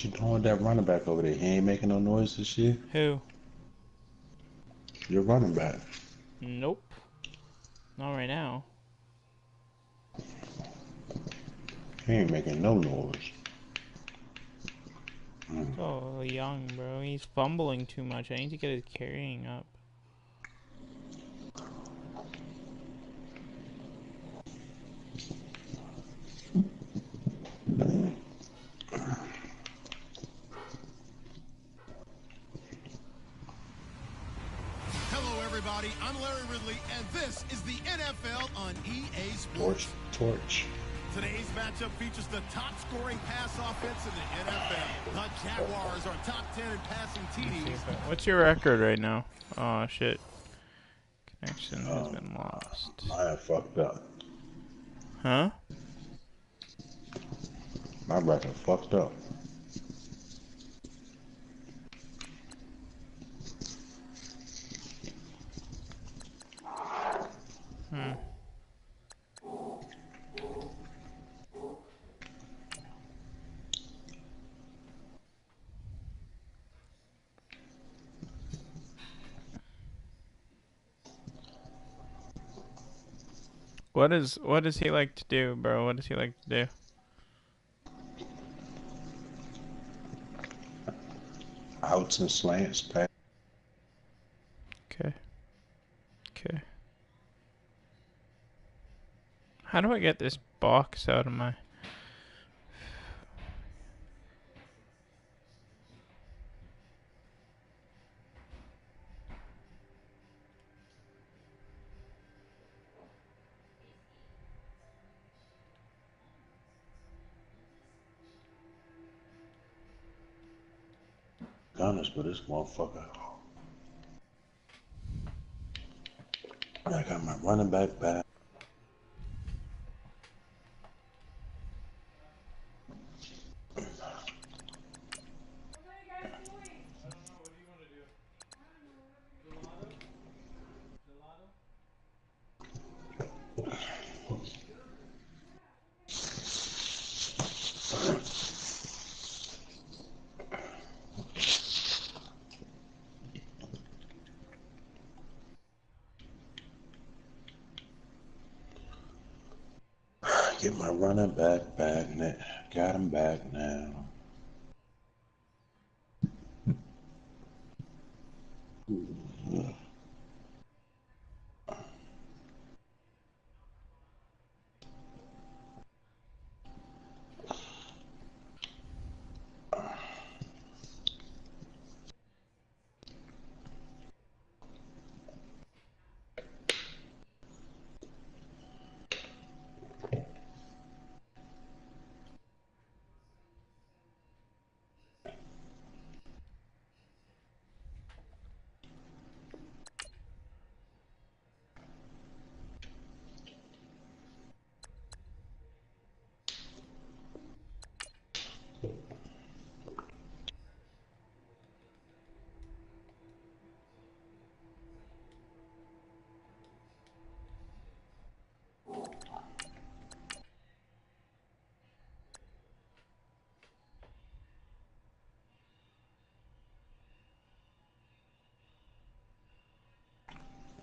What you doing with that running back over there? He ain't making no noise and shit. Who? You're running back. Nope. Not right now. He ain't making no noise. Oh, young, bro. He's fumbling too much. I need to get his carrying up. Hello, everybody. I'm Larry Ridley, and this is the NFL on EA Sports. Torch. Today's matchup features the top-scoring pass offense in the NFL. The Jaguars are top 10 in passing TDs. What's your record right now? Oh, shit. Connection has been lost. I have fucked up. Huh? My record fucked up. What does he like to do, bro? What does he like to do? Outs and slants, pass. Okay. Okay. How do I get this box out of my... Honest, but this motherfucker. I got my running back back. Get my running back back. Got him back now.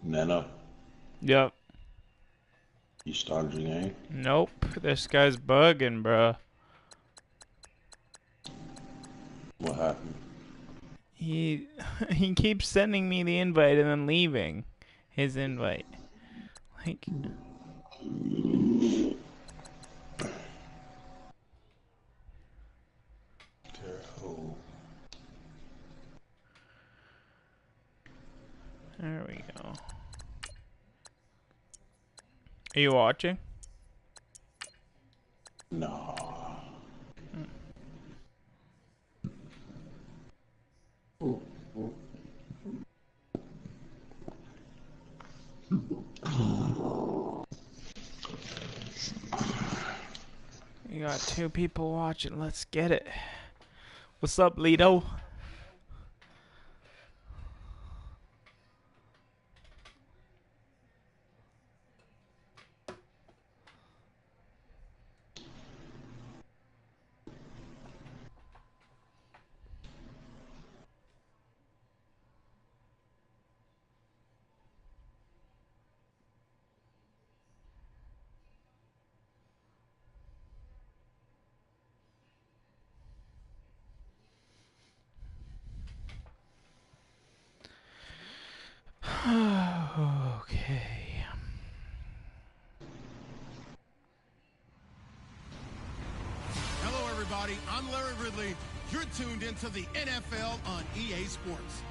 Nana, Yep. you started your game? Nope. This guy's bugging, bro. What happened? He keeps sending me the invite and then leaving his invite. Like... There we go. Are you watching? No. You got 2 people watching. Let's get it. What's up, Lido? Okay. Hello, everybody. I'm Larry Ridley. You're tuned into the NFL on EA Sports.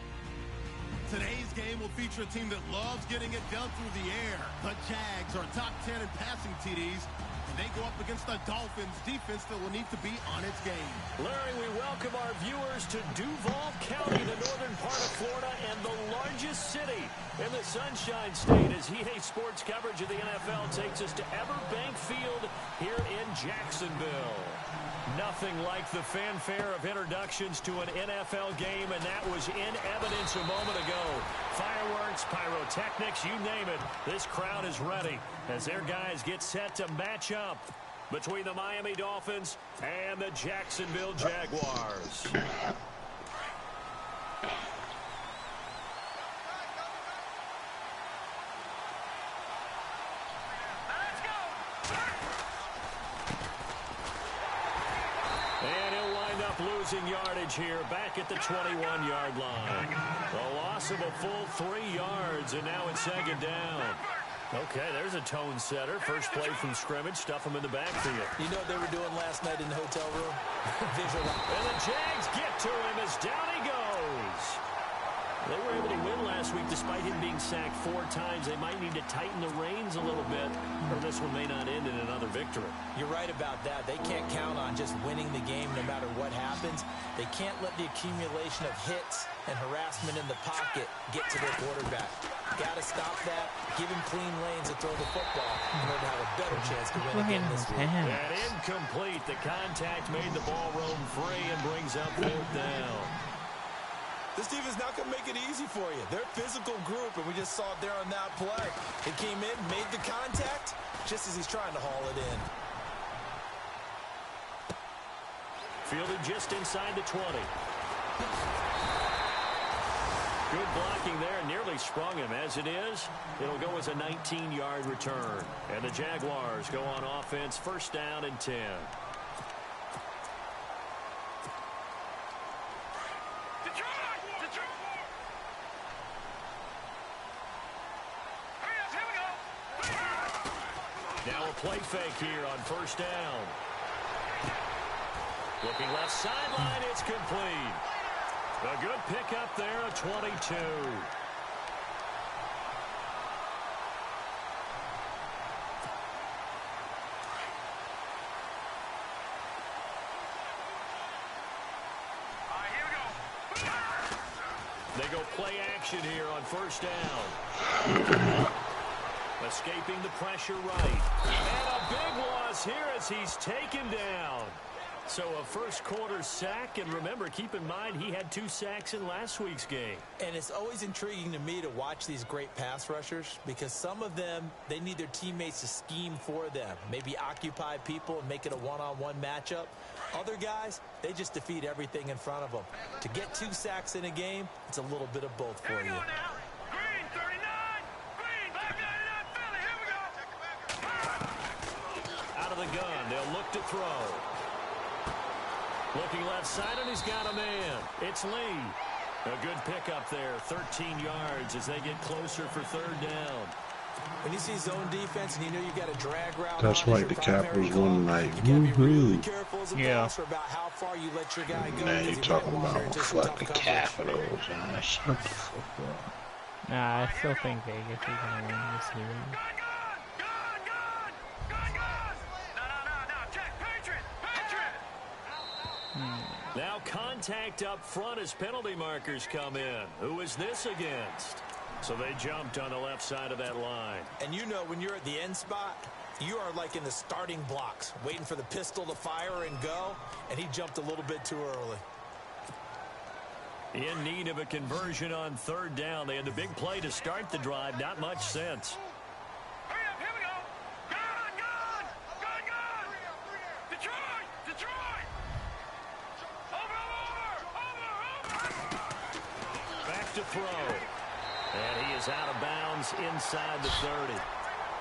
Today's game will feature a team that loves getting it done through the air. The Jags are top 10 in passing TDs, and they go up against the Dolphins defense that will need to be on its game. Larry, we welcome our viewers to Duval County, the northern part of Florida, and the largest city in the Sunshine State, as EA Sports coverage of the NFL takes us to Everbank Field here in Jacksonville. Nothing like the fanfare of introductions to an NFL game, and that was in evidence a moment ago. Fireworks, pyrotechnics, you name it. This crowd is ready as their guys get set to match up between the Miami Dolphins and the Jacksonville Jaguars. Losing yardage here back at the 21-yard line. A loss of a full 3 yards, and now it's second down. Okay, there's a tone setter. First play from scrimmage. Stuff them in the backfield. You know what they were doing last night in the hotel room? Visualize. And the Jags get to him as down he goes. They were able to win last week despite him being sacked 4 times. They might need to tighten the reins a little bit, or this one may not end in another victory. You're right about that. They can't count on just winning the game no matter what happens. They can't let the accumulation of hits and harassment in the pocket get to their quarterback. Got to stop that. Give him clean lanes to throw the football in order to have a better chance to win again this week. And incomplete. The contact made the ball roam free and brings up 4th down. This team is not going to make it easy for you. They're a physical group, and we just saw it there on that play. He came in, made the contact, just as he's trying to haul it in. Fielded just inside the 20. Good blocking there, nearly sprung him. As it is, it'll go as a 19-yard return. And the Jaguars go on offense, first down and 10. Now a play fake here on first down. Looking left sideline, it's complete. A good pickup there, a 22. They go play action here on first down. Escaping the pressure right. And a big loss here as he's taken down. So a first quarter sack, and remember, keep in mind, he had 2 sacks in last week's game. And it's always intriguing to me to watch these great pass rushers because some of them, they need their teammates to scheme for them. Maybe occupy people and make it a one-on-one matchup. Other guys, they just defeat everything in front of them. To get 2 sacks in a game, it's a little bit of both for you. Out of the gun, they'll look to throw. Looking left side, and he's got a man. It's Lee. A good pickup there, 13 yards as they get closer for third down. When you see zone defense and you know you got a drag route, That's like the Capitals one night. Really? Yeah. Now you're talking about fucking Capitals. Shut the fuck up. Nah, I still think Vegas is gonna win this series. Now contact up front as penalty markers come in. Who is this against? So they jumped on the left side of that line. And you know when you're at the end spot, you are like in the starting blocks, waiting for the pistol to fire and go, and he jumped a little bit too early. In need of a conversion on third down. They had the big play to start the drive. Not much sense. To throw. And he is out of bounds inside the 30.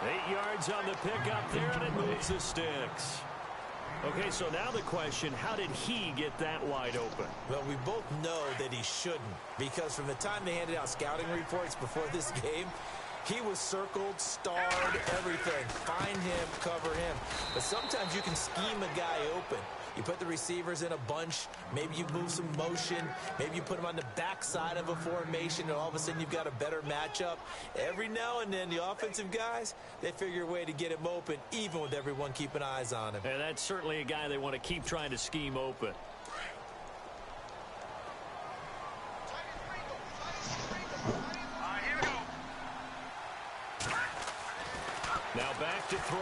8 yards on the pickup there, and it moves the sticks. Okay, so now the question, how did he get that wide open? Well, we both know that he shouldn't, because from the time they handed out scouting reports before this game, he was circled, starred, everything. Find him, cover him. But sometimes you can scheme a guy open. You put the receivers in a bunch. Maybe you move some motion. Maybe you put them on the backside of a formation, and all of a sudden you've got a better matchup. Every now and then, the offensive guys, they figure a way to get him open, even with everyone keeping eyes on him. And that's certainly a guy they want to keep trying to scheme open. Now back to throw.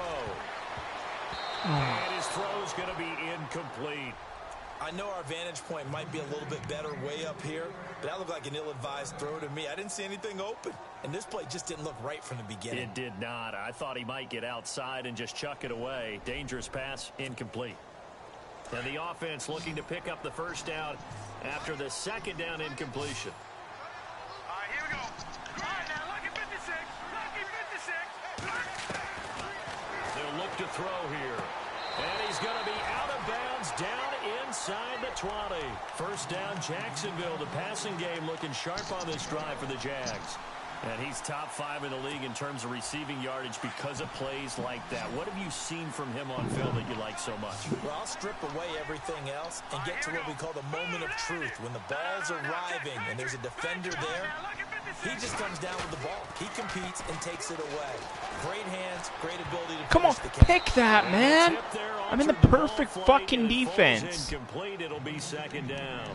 And his throw is going to be incomplete. I know our vantage point might be a little bit better way up here, but that looked like an ill-advised throw to me. I didn't see anything open, and this play just didn't look right from the beginning. It did not. I thought he might get outside and just chuck it away. Dangerous pass, incomplete. And the offense looking to pick up the first down after the second down incompletion. All right, here we go. All right, now look at 56. Look at 56. They'll look to throw here. And he's going to be out of bounds down inside the 20. First down, Jacksonville. The passing game looking sharp on this drive for the Jags. And he's top 5 in the league in terms of receiving yardage because of plays like that. What have you seen from him on film that you like so much? Well, I'll strip away everything else and get to what we call the moment of truth. When the ball's arriving and there's a defender there, he just comes down with the ball. He competes and takes it away. Great hands, great ability to Come on, finish the catch. pick that, man. I'm in the perfect fucking defense. Incomplete. It'll be second down.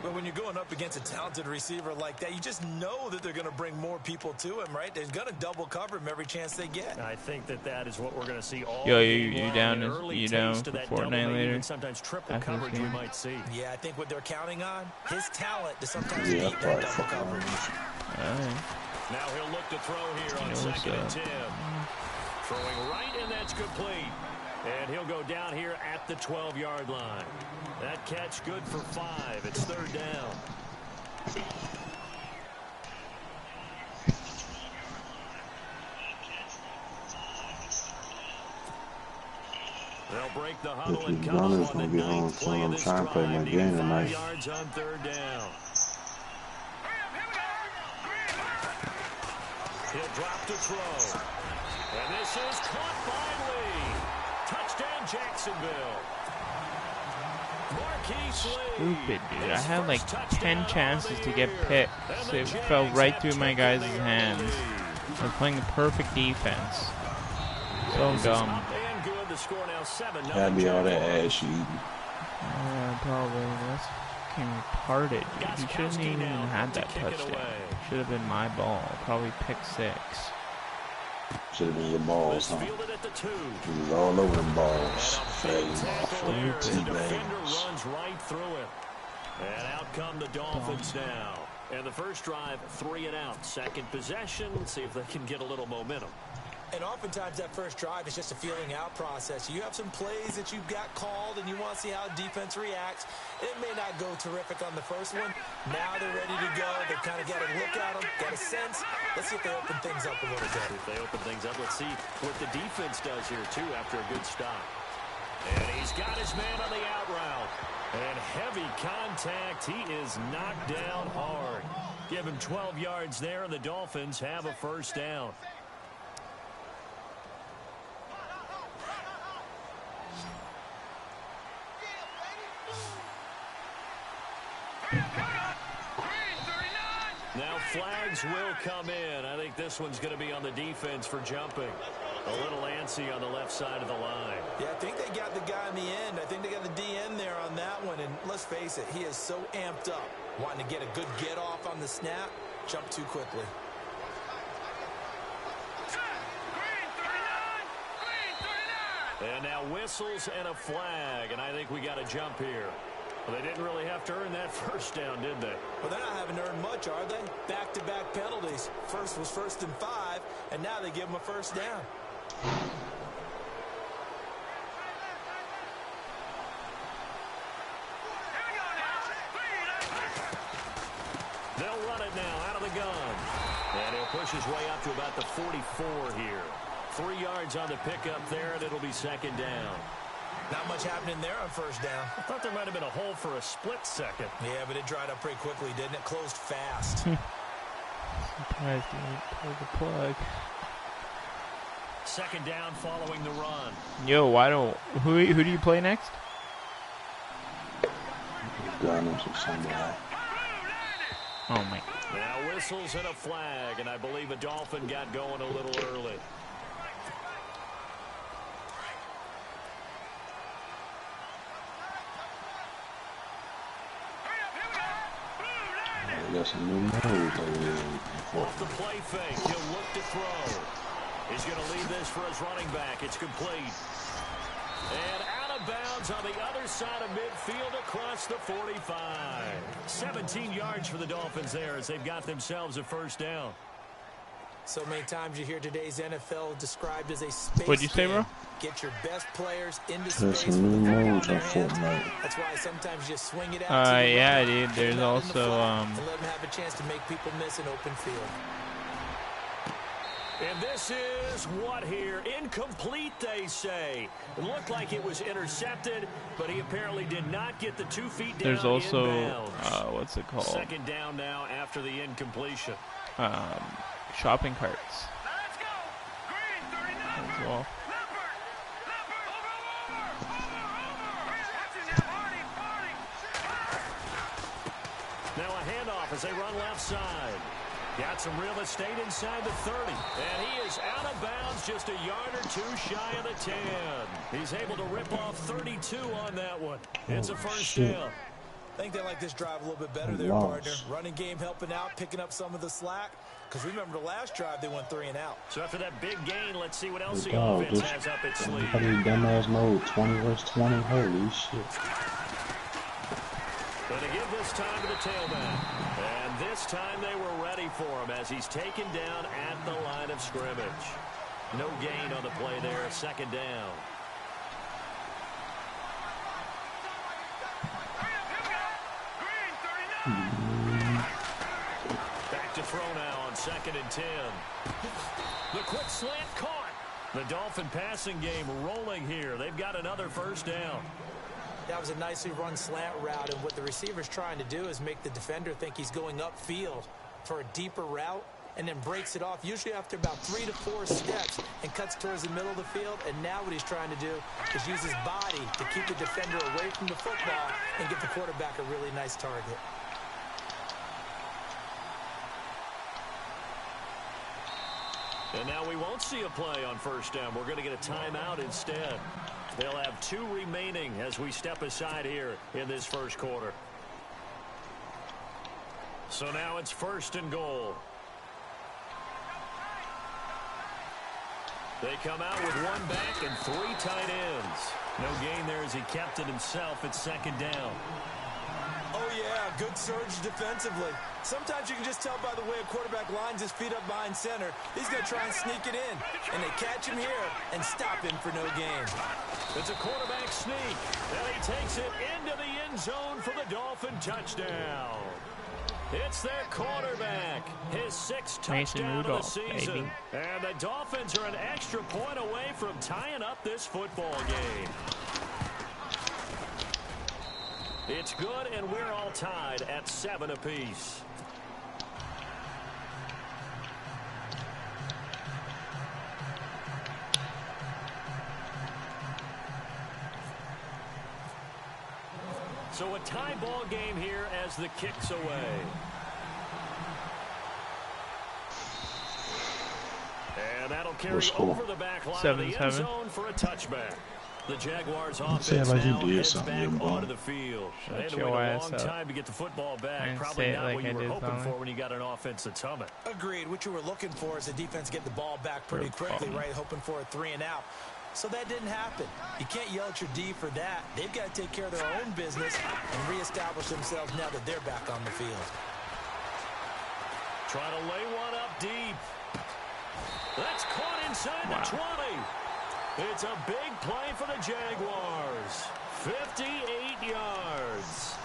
But when you're going up against a talented receiver like that, you just know that they're going to bring more people to him, right? They're going to double cover him every chance they get. I think that is what we're going to see all Yo, game you long. down An as early you taste down of for that Fortnite double, maybe later? even sometimes triple After this coverage we game? might see. Yeah, I think what they're counting on, his talent to sometimes Yeah, beat probably that double fucking coverage. Alright. Now he'll look to throw here on what's second and up. 10. Throwing right, and that's complete. And he'll go down here at the 12-yard line. That catch good for 5. It's third down. They'll break the huddle and come Runner's up on gonna the be home, ninth so play of I'm this trying to play my drive, game needing 5 tonight. yards on third down. He'll drop to throw. And this is caught by Lee. Touchdown, Jacksonville. Marquise Lee. Stupid, dude. I had like 10 chances to get picked. So it fell right through my guys' hands. We're playing the perfect defense. So dumb. Up and good. The score now 7-0. That'd be all that ass you eating. Yeah, probably. That's fucking retarded, dude. He shouldn't even had that touchdown. Should have been my ball. Probably pick 6. Should have been your balls, huh? Fielded at the 2. He was all over them balls. Big tackle there as the Tea defender bags. runs right through it. And out come the Dolphins now. And the first drive, 3 and out. Second possession. See if they can get a little momentum. And oftentimes that first drive is just a feeling out process. You have some plays that you've got called and you want to see how defense reacts. It may not go terrific on the first one. Now they're ready to go. They've kind of got a look at them, got a sense. Let's see if they open things up a little bit. If they open things up, let's see what the defense does here, too, after a good stop. And he's got his man on the out route. And heavy contact. He is knocked down hard. Give him 12 yards there, and the Dolphins have a first down. Now flags will come in. I think this one's going to be on the defense for jumping. A little antsy on the left side of the line. Yeah, I think they got the guy in the end. I think they got the DN there on that one. And let's face it, he is so amped up, wanting to get a good get off on the snap, jump too quickly. And now whistles and a flag. And I think we got a jump here. Well, they didn't really have to earn that first down, did they? Well, they're not having to earn much, are they? Back-to-back penalties. First was 1st and 5, and now they give them a first down. They'll run it now out of the gun. And he'll push his way up to about the 44 here. 3 yards on the pickup there, and it'll be second down. Not much happening there on first down. I thought there might have been a hole for a split second. Yeah, but it dried up pretty quickly, didn't it? Closed fast. Surprised he didn't pull the plug. Second down following the run. Yo, why don't who do you play next? Gunners or somebody. Oh my. Now whistles and a flag, and I believe a Dolphin got going a little early. We got some new moves over here. Off the play fake, he'll look to throw. He's going to leave this for his running back. It's complete. And out of bounds on the other side of midfield across the 45. 17 yards for the Dolphins there as they've got themselves a first down. So many times you hear today's NFL described as a space What'd you say, bro? game. Get your best players into There's space some with new the ball in moves their on hands. Fortnite. That's why sometimes you just swing it out. To your Yeah, right, dude. get There's it out in the also flat, and let them have a chance to make people miss an open field. And this is what here? Incomplete, they say. It looked like it was intercepted, but he apparently did not get the 2 feet down. there's also inbounds. what's it called? Second down now after the incompletion. Shopping carts Let's go. Green, 39. as well. Leopard. Over. Watching that party. Now a handoff as they run left side. Got some real estate inside the 30. And he is out of bounds just a yard or two shy of the 10. He's able to rip off 32 on that one. It's a first down. I think they like this drive a little bit better there, partner. Running game helping out, picking up some of the slack. Because remember the last drive, they went 3 and out. So after that big gain, let's see what else the Dog, offense this has up its sleeve. dumbass mode, 20 versus 20. Holy shit. Going to give this time to the tailback. And this time they were ready for him as he's taken down at the line of scrimmage. No gain on the play there, second down. Back to throw now on 2nd and 10. The quick slant caught. The Dolphin passing game rolling here. They've got another first down. That was a nicely run slant route, and what the receiver's trying to do is make the defender think he's going upfield for a deeper route, and then breaks it off, usually after about 3 to 4 steps, and cuts towards the middle of the field. And now what he's trying to do is use his body to keep the defender away from the football and get the quarterback a really nice target. And now we won't see a play on first down. We're going to get a timeout instead. They'll have 2 remaining as we step aside here in this first quarter. So now it's 1st and goal. They come out with 1 back and 3 tight ends. No gain there as he kept it himself at 2nd down. Oh, yeah, good surge defensively. Sometimes you can just tell by the way a quarterback lines his feet up behind center. He's going to try and sneak it in. And they catch him here and stop him for no gain. It's a quarterback sneak. And he takes it into the end zone for the Dolphin touchdown. It's their quarterback. His 6th touchdown of the season. Baby. And the Dolphins are an extra point away from tying up this football game. It's good, and we're all tied at 7 apiece. So a tie ball game here as the kick's away. And that'll carry over the back line of the end zone for a touchback. The Jaguars offense now heads back onto the field. They had to wait a long time to get the football back. Probably not what you were hoping for when you got an offense that's humming. Agreed. What you were looking for is the defense get the ball back pretty quickly, right? Hoping for a 3 and out. So that didn't happen. You can't yell at your D for that. They've got to take care of their own business and reestablish themselves now that they're back on the field. Try to lay one up deep. That's caught inside the 20. It's a big play for the Jaguars. 58 yards.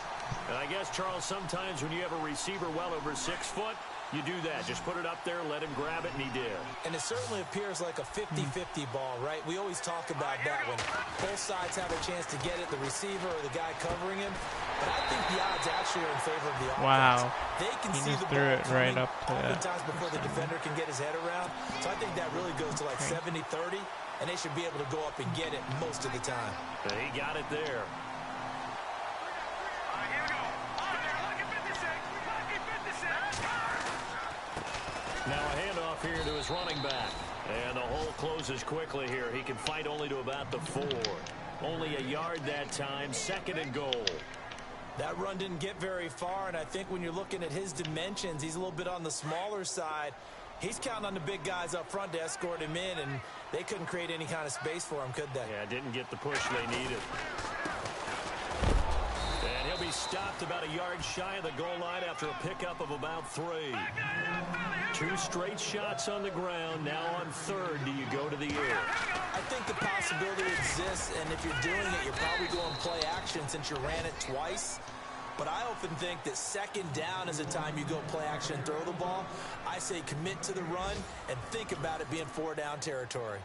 And I guess, Charles, sometimes when you have a receiver well over 6 foot, You do that. Just put it up there, let him grab it, and he did. And it certainly appears like a 50-50 ball, right? We always talk about that when both sides have a chance to get it, the receiver or the guy covering him. But I think the odds actually are in favor of the offense. Wow. They can He see just the threw ball it right coming up to oftentimes before the defender can get his head around. So I think that really goes to like 70-30, and they should be able to go up and get it most of the time. He got it there. Now a handoff here to his running back. And the hole closes quickly here. He can fight only to about the 4. Only a yard that time. 2nd and goal. That run didn't get very far, and I think when you're looking at his dimensions, he's a little bit on the smaller side. He's counting on the big guys up front to escort him in, and they couldn't create any kind of space for him, could they? Yeah, didn't get the push they needed. And he'll be stopped about a yard shy of the goal line after a pickup of about 3. 2 straight shots on the ground. Now on 3rd, do you go to the air? I think the possibility exists, and if you're doing it, you're probably going play action since you ran it twice. But I often think that 2nd down is the time you go play action and throw the ball. I say commit to the run and think about it being 4 down territory.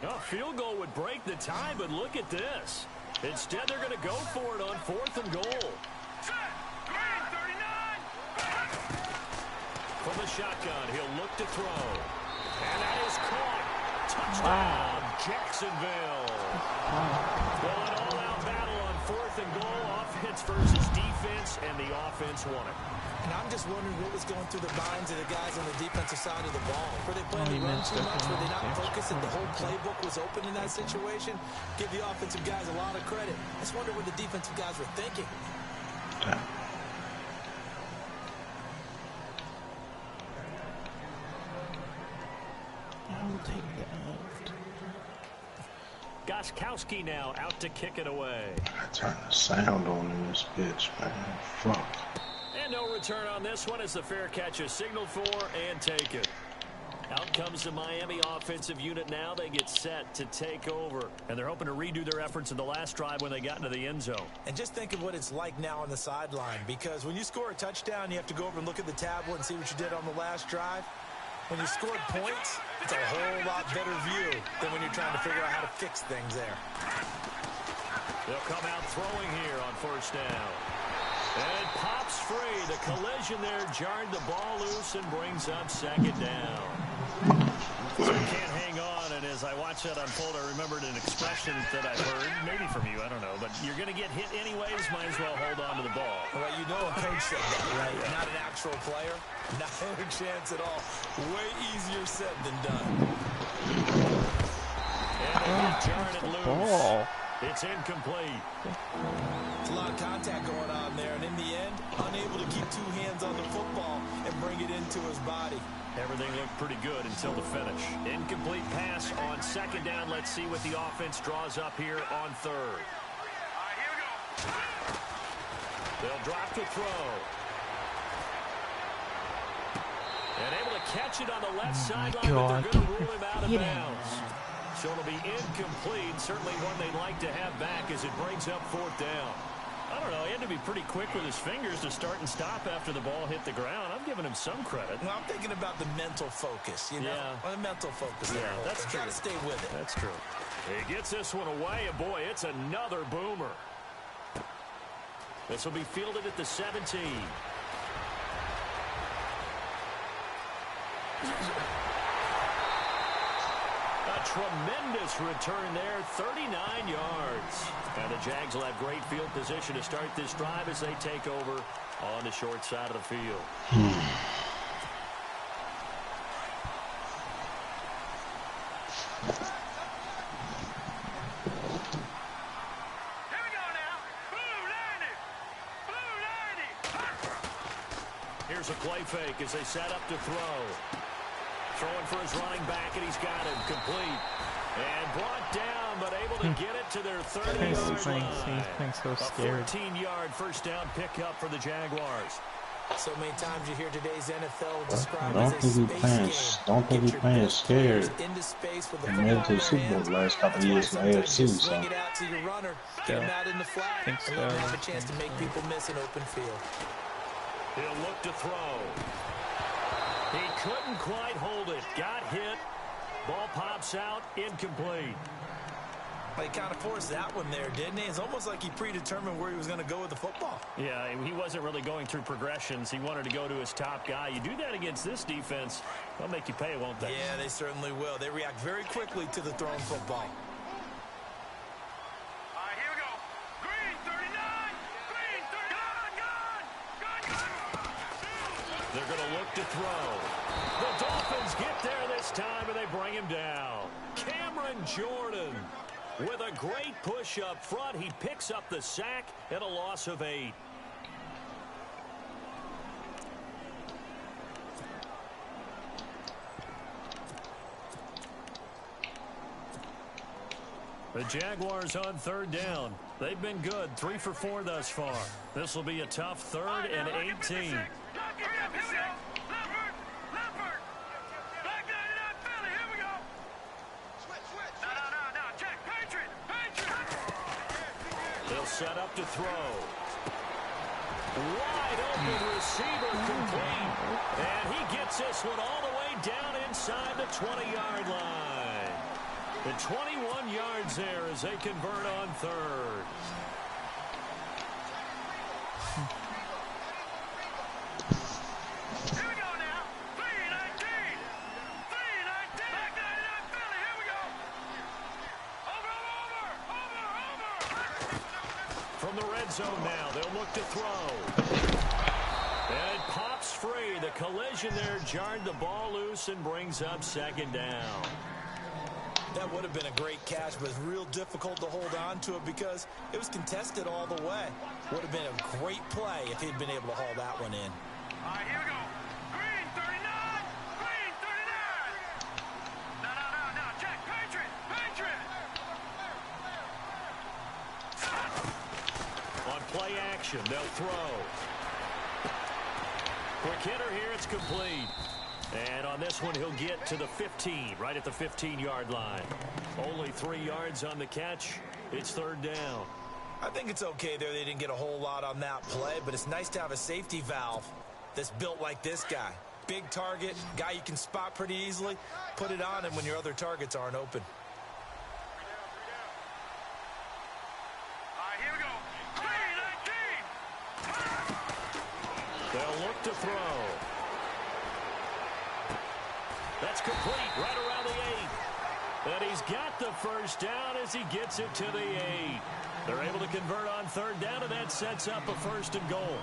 A field goal would break the tie, but look at this. Instead, they're going to go for it on 4th and goal. From the shotgun, he'll look to throw. And that is caught. Touchdown, Jacksonville. Well, an all-out battle on 4th and goal. Offense versus defense, and the offense won it. And I'm just wondering what was going through the minds of the guys on the defensive side of the ball. Were they playing the run too much? Were they not focused that the whole playbook was open in that situation? Give the offensive guys a lot of credit. I just wonder what the defensive guys were thinking. I'll take that. Gostkowski now out to kick it away. I turn the sound on in this bitch, man. Fuck. And no return on this one as the fair catch is signaled for and taken. Out comes the Miami offensive unit now. They get set to take over. And they're hoping to redo their efforts in the last drive when they got into the end zone. And just think of what it's like now on the sideline. Because when you score a touchdown, you have to go over and look at the tablet and see what you did on the last drive. When you scored points, it's a whole lot better view than when you're trying to figure out how to fix things there. They'll come out throwing here on 1st down. And it pops free. The collision there jarred the ball loose and brings up 2nd down. So you can't hang on, and as I watch that unfold, I remembered an expression that I've heard, maybe from you, I don't know, but you're going to get hit anyways, might as well hold on to the ball. Well, you know a coach said that, right? Yeah. Not an actual player. Not a chance at all. Way easier said than done. And jarring it loose. It's incomplete. It's a lot of contact going on there, and in the end, unable to keep 2 hands on the football and bring it into his body. Everything looked pretty good until the finish. Incomplete pass on 2nd down. Let's see what the offense draws up here on 3rd. Here we go. They'll drop to throw. And able to catch it on the left sideline, but they're going to rule him out of bounds. So it'll be incomplete. Certainly one they'd like to have back as it brings up 4th down. I don't know. He had to be pretty quick with his fingers to start and stop after the ball hit the ground. I'm giving him some credit. Well, I'm thinking about the mental focus, you know? Yeah. Well, the mental focus. Yeah, that's true. Got to stay with it. That's true. He gets this one away, and boy, it's another boomer. This will be fielded at the 17. A tremendous return there, 39 yards. And the Jags will have great field position to start this drive as they take over on the short side of the field. Here we go now. Blue 90. Here's a play fake as they set up to throw. Throwing for his running back, and he's got him complete. And brought down, but able to get it to their 30-yard line. He's playing so scared. A 14-yard first down pickup for the Jaguars. So many times you hear today's NFL described Don't as a think he space playing. game. Don't think Get he your playing best players scared. into space with the And made it football to in the their Super Bowl hands. the last couple of That's why years in the sometimes you AFC. swing So it out to your runner, get him out in the flat, think and let him so. have a chance to make people miss an open field. He'll look to throw. He couldn't quite hold it. Got hit. Ball pops out. Incomplete. He kind of forced that one there, didn't he? It's almost like he predetermined where he was going to go with the football. Yeah, he wasn't really going through progressions. He wanted to go to his top guy. You do that against this defense, they'll make you pay, won't they? Yeah, they certainly will. They react very quickly to the thrown football. All right, here we go. Green, 39. Green, 39. Gone. They're going to look to throw. The Dolphins get there this time, and they bring him down. Cameron Jordan with a great push up front. He picks up the sack and a loss of 8. The Jaguars on 3rd down. They've been good, 3 for 4 thus far. This will be a tough 3rd and 18. They'll set up to throw. Wide open receiver complete. And he gets this one all the way down inside the 20-yard line. The 21 yards there as they convert on 3rd. Here we go now. 3-19. 3-19. Back 99 Philly. Here we go. Over. From the red zone now, they'll look to throw. And it pops free. The collision there jarred the ball loose and brings up 2nd down. That would have been a great catch, but it's real difficult to hold on to it because it was contested all the way. Would have been a great play if he'd been able to haul that one in. All right, here we go. Green, 39. Green, 39. No. Check. Patriot. On play action, they'll throw. Quick hitter here, it's complete. And on this one, he'll get to the 15, right at the 15-yard line. Only 3 yards on the catch. It's 3rd down. I think it's okay there. They didn't get a whole lot on that play, but it's nice to have a safety valve that's built like this guy. Big target, guy you can spot pretty easily. Put it on him when your other targets aren't open. All right, here we go. 3-19. They'll look to throw. That's complete right around the 8. And he's got the 1st down as he gets it to the 8. They're able to convert on 3rd down, and that sets up a 1st and goal.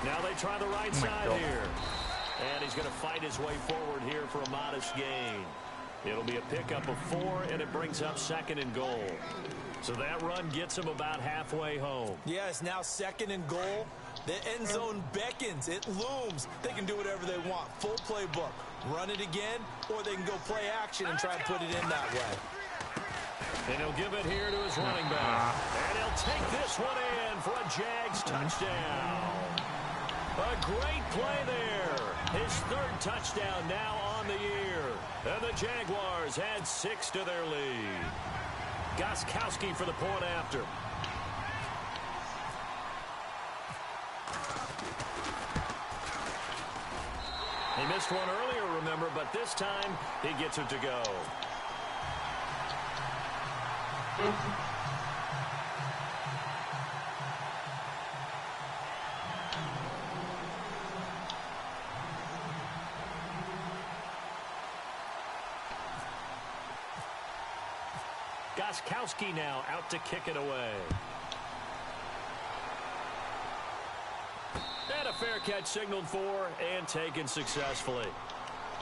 Now they try the right side here. And he's going to fight his way forward here for a modest gain. It'll be a pickup of 4, and it brings up 2nd and goal. So that run gets him about halfway home. Yeah, it's now 2nd and goal. The end zone beckons. It looms. They can do whatever they want. Full playbook. Run it again, or they can go play action and try and put it in that way. And he'll give it here to his running back. And he'll take this one in for a Jags touchdown. A great play there. His 3rd touchdown now on the year. And the Jaguars add 6 to their lead. Gostkowski for the point after. He missed one earlier, remember, but this time he gets it to go. Gostkowski now out to kick it away. And a fair catch signaled for and taken successfully.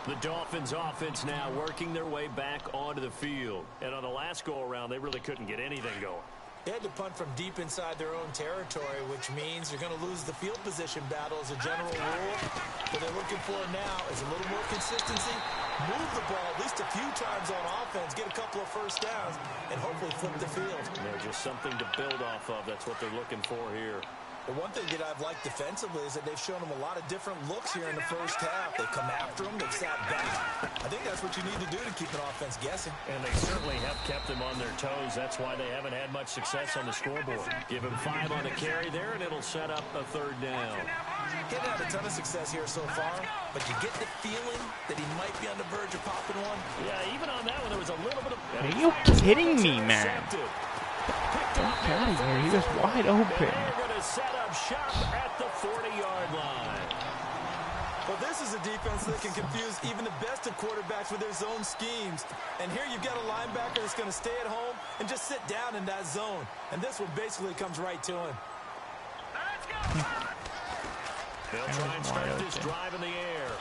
The Dolphins offense now working their way back onto the field. And on the last go-around, they really couldn't get anything going. They had to punt from deep inside their own territory, which means you're going to lose the field position battle as a general rule. What they're looking for now is a little more consistency, move the ball at least a few times on offense, get a couple of first downs, and hopefully flip the field. Yeah, just something to build off of. That's what they're looking for here. The one thing that I've liked defensively is that they've shown them a lot of different looks here in the first half. They come after them, they've sat back. I think that's what you need to do to keep an offense guessing. And they certainly have kept them on their toes. That's why they haven't had much success on the scoreboard. Give him 5 on the carry there, and it'll set up a 3rd down. He hasn't had a ton of success here so far, but you get the feeling that he might be on the verge of popping one. Yeah, even on that one, there was a little bit of... Are you kidding me, man? Get out of here. He was wide open. They're going to set up shop at the 40-yard line. Well, this is a defense that can confuse even the best of quarterbacks with their zone schemes. And here you've got a linebacker that's going to stay at home and just sit down in that zone. And this one basically comes right to him. Let's go. They'll try and start this drive in the air.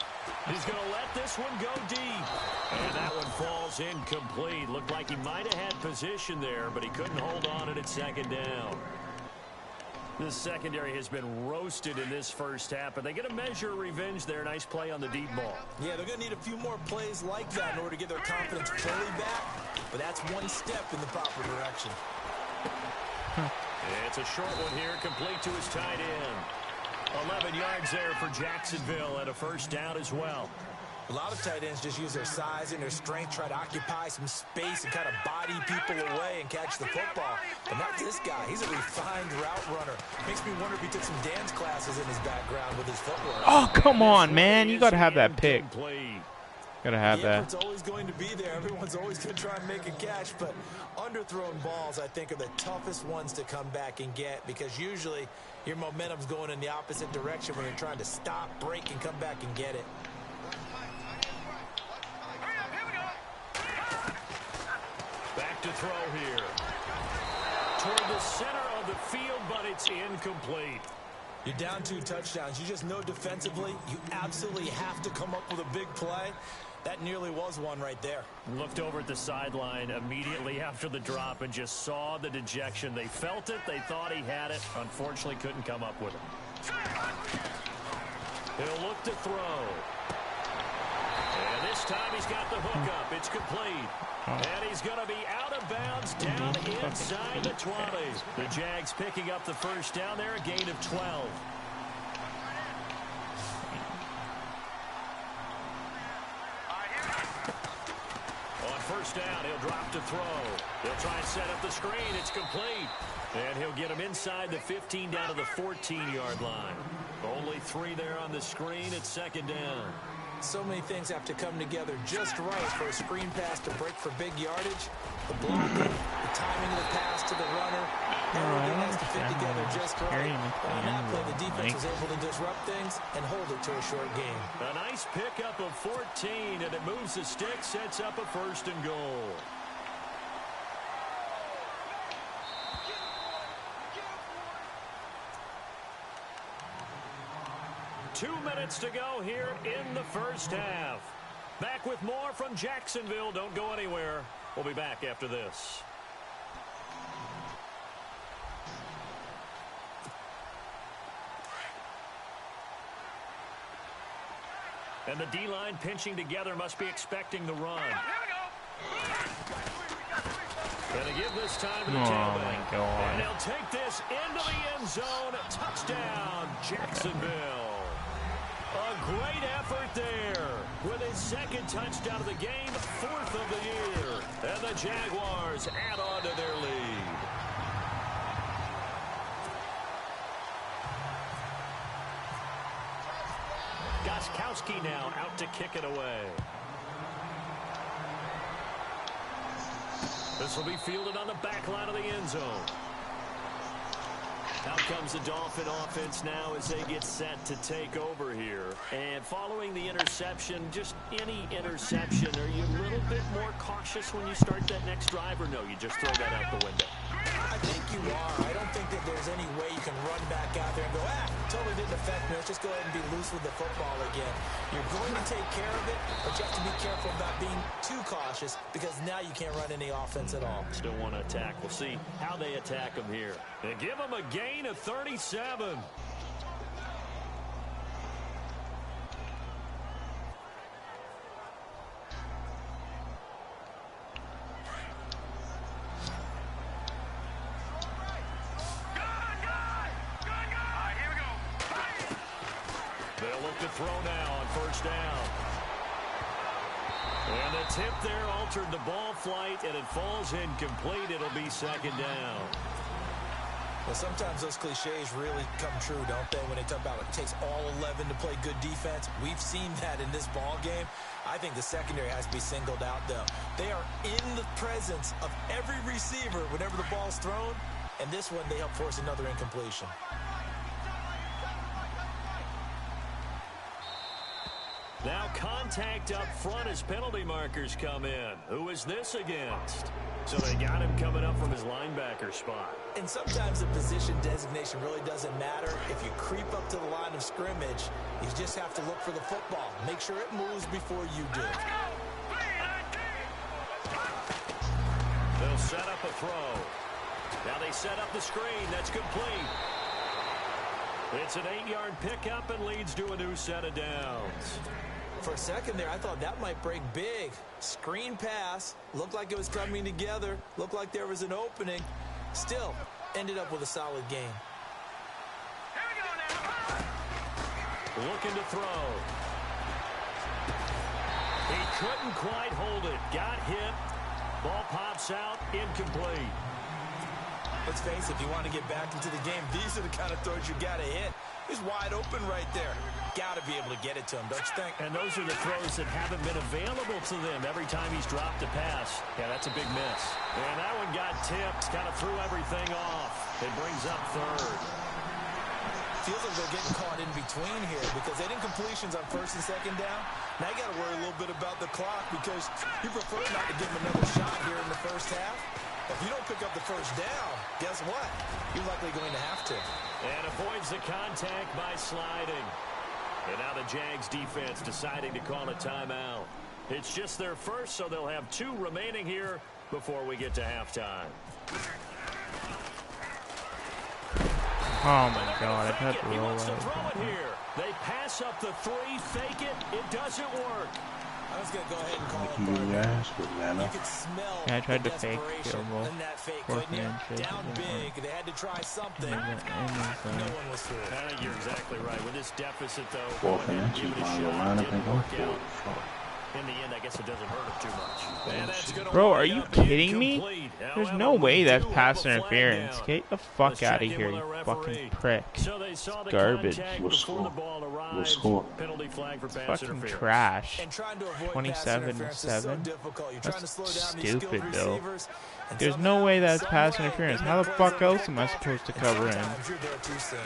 He's going to let this one go deep. And that one falls incomplete. Looked like he might have had position there, but he couldn't hold on at 2nd down. This secondary has been roasted in this first half, but they get a measure of revenge there. Nice play on the deep ball. Yeah, they're going to need a few more plays like that in order to get their confidence fully back. But that's one step in the proper direction. It's a short one here, complete to his tight end. 11 yards there for Jacksonville and a 1st down as well. A lot of tight ends just use their size and their strength, try to occupy some space and kind of body people away and catch the football. But not this guy. He's a refined route runner. Makes me wonder if he took some dance classes in his background with his footwork. Oh, come on, man. You got to have that pick. Got to have that. It's always going to be there. Everyone's always going to try and make a catch. But underthrown balls, I think, are the toughest ones to come back and get because usually your momentum's going in the opposite direction when you're trying to stop, break, and come back and get it. Back to throw here. Toward the center of the field, but it's incomplete. You're down 2 touchdowns. You just know defensively you absolutely have to come up with a big play. That nearly was one right there. Looked over at the sideline immediately after the drop and just saw the dejection. They felt it. They thought he had it. Unfortunately, couldn't come up with it. He'll look to throw. And this time he's got the hook up. It's complete. And he's going to be out of bounds down inside the 20. The Jags picking up the 1st down there, a gain of 12. On 1st down, he'll drop to throw. He'll try and set up the screen. It's complete. And he'll get him inside the 15 down to the 14-yard line. Only 3 there on the screen at 2nd down. So many things have to come together just right for a screen pass to break for big yardage. The blocking, the timing of the pass to the runner, everything has to fit together just right. On that play, the defense was able to disrupt things and hold it to a short game. A nice pickup of 14, and it moves the stick, sets up a 1st and goal. Two minutes to go here in the 1st half. Back with more from Jacksonville. Don't go anywhere. We'll be back after this. And the D-line pinching together must be expecting the run. And they give this time to the tailback. My God. And they'll take this into the end zone. Touchdown, Jacksonville. A great effort there with his 2nd touchdown of the game, 4th of the year. And the Jaguars add on to their lead. Gostkowski now out to kick it away. This will be fielded on the back line of the end zone. Out comes the Dolphin offense now as they get set to take over here. And following the interception, just any interception, are you a little bit more cautious when you start that next drive, or no, you just throw that out the window? I think you are. I don't think that there's any way you can run back out there and go, totally didn't affect me. Let's just go ahead and be loose with the football again. You're going to take care of it, but you have to be careful about being too cautious because now you can't run any offense at all. Still want to attack. We'll see how they attack them here. They give them a gain of 37. They'll look to throw now on first down. And the tip there altered the ball flight, and it falls incomplete. It'll be second down. Well, sometimes those cliches really come true, don't they? When they talk about it takes all 11 to play good defense. We've seen that in this ball game. I think the secondary has to be singled out, though. They are in the presence of every receiver whenever the ball's thrown. And this one, they help force another incompletion. Now contact up front as penalty markers come in. Who is this against? So they got him coming up from his linebacker spot. And sometimes the position designation really doesn't matter. If you creep up to the line of scrimmage, you just have to look for the football. Make sure it moves before you do. They'll set up a throw. Now they set up the screen. That's complete. It's an 8-yard pickup and leads to a new set of downs. For a second there, I thought that might break big. Screen pass. Looked like it was coming together. Looked like there was an opening. Still, ended up with a solid game. Looking to throw. He couldn't quite hold it. Got hit. Ball pops out. Incomplete. Let's face it, if you want to get back into the game, these are the kind of throws you got to hit. He's wide open right there. Got to be able to get it to him, don't you think? And those are the throws that haven't been available to them every time he's dropped a pass. Yeah, that's a big miss. And that one got tipped, kind of threw everything off. It brings up third. Feels like they're getting caught in between here because they didn't completions on first and second down. Now you got to worry a little bit about the clock because you prefer not to give them another shot here in the first half. If you don't pick up the first down, guess what? You're likely going to have to. And avoids the contact by sliding. And now the Jags defense deciding to call a timeout. It's just their first, so they'll have 2 remaining here before we get to halftime. Oh my God, I've had to He roll wants to out. throw it here. They pass up the 3, fake it. It doesn't work. I was going to go ahead and call You can do your ass with You Nana. could smell Yeah, I tried the to fake desperation field goal. in that fake, Fourth couldn't you? and inches, Down it didn't big. They had to try something. And No one was through it. I think you're exactly right. With this deficit, though, Fourth going and ahead and inches, giving it a mind your shot, line up didn't and go work for out. it. Fuck. In the end, I guess it doesn't hurt him too much. And that's gonna Bro, are wind you up kidding me? incomplete. There's However, no way we that's do have pass a flag interference. down. Get the fuck Let's out of check in here, with you our fucking referee. prick. So they saw the Garbage. contact What before score? the ball What arrived. score? Penalty flag for pass Fucking interference. trash. And trying to avoid 27 pass interference is so 7. difficult. You're trying to That's slow down these skilled stupid, Bill. receivers. And There's somehow, no way that's some pass way, interference. they How the make fuck plays on else am I supposed to and cover in? sometimes you're there too soon.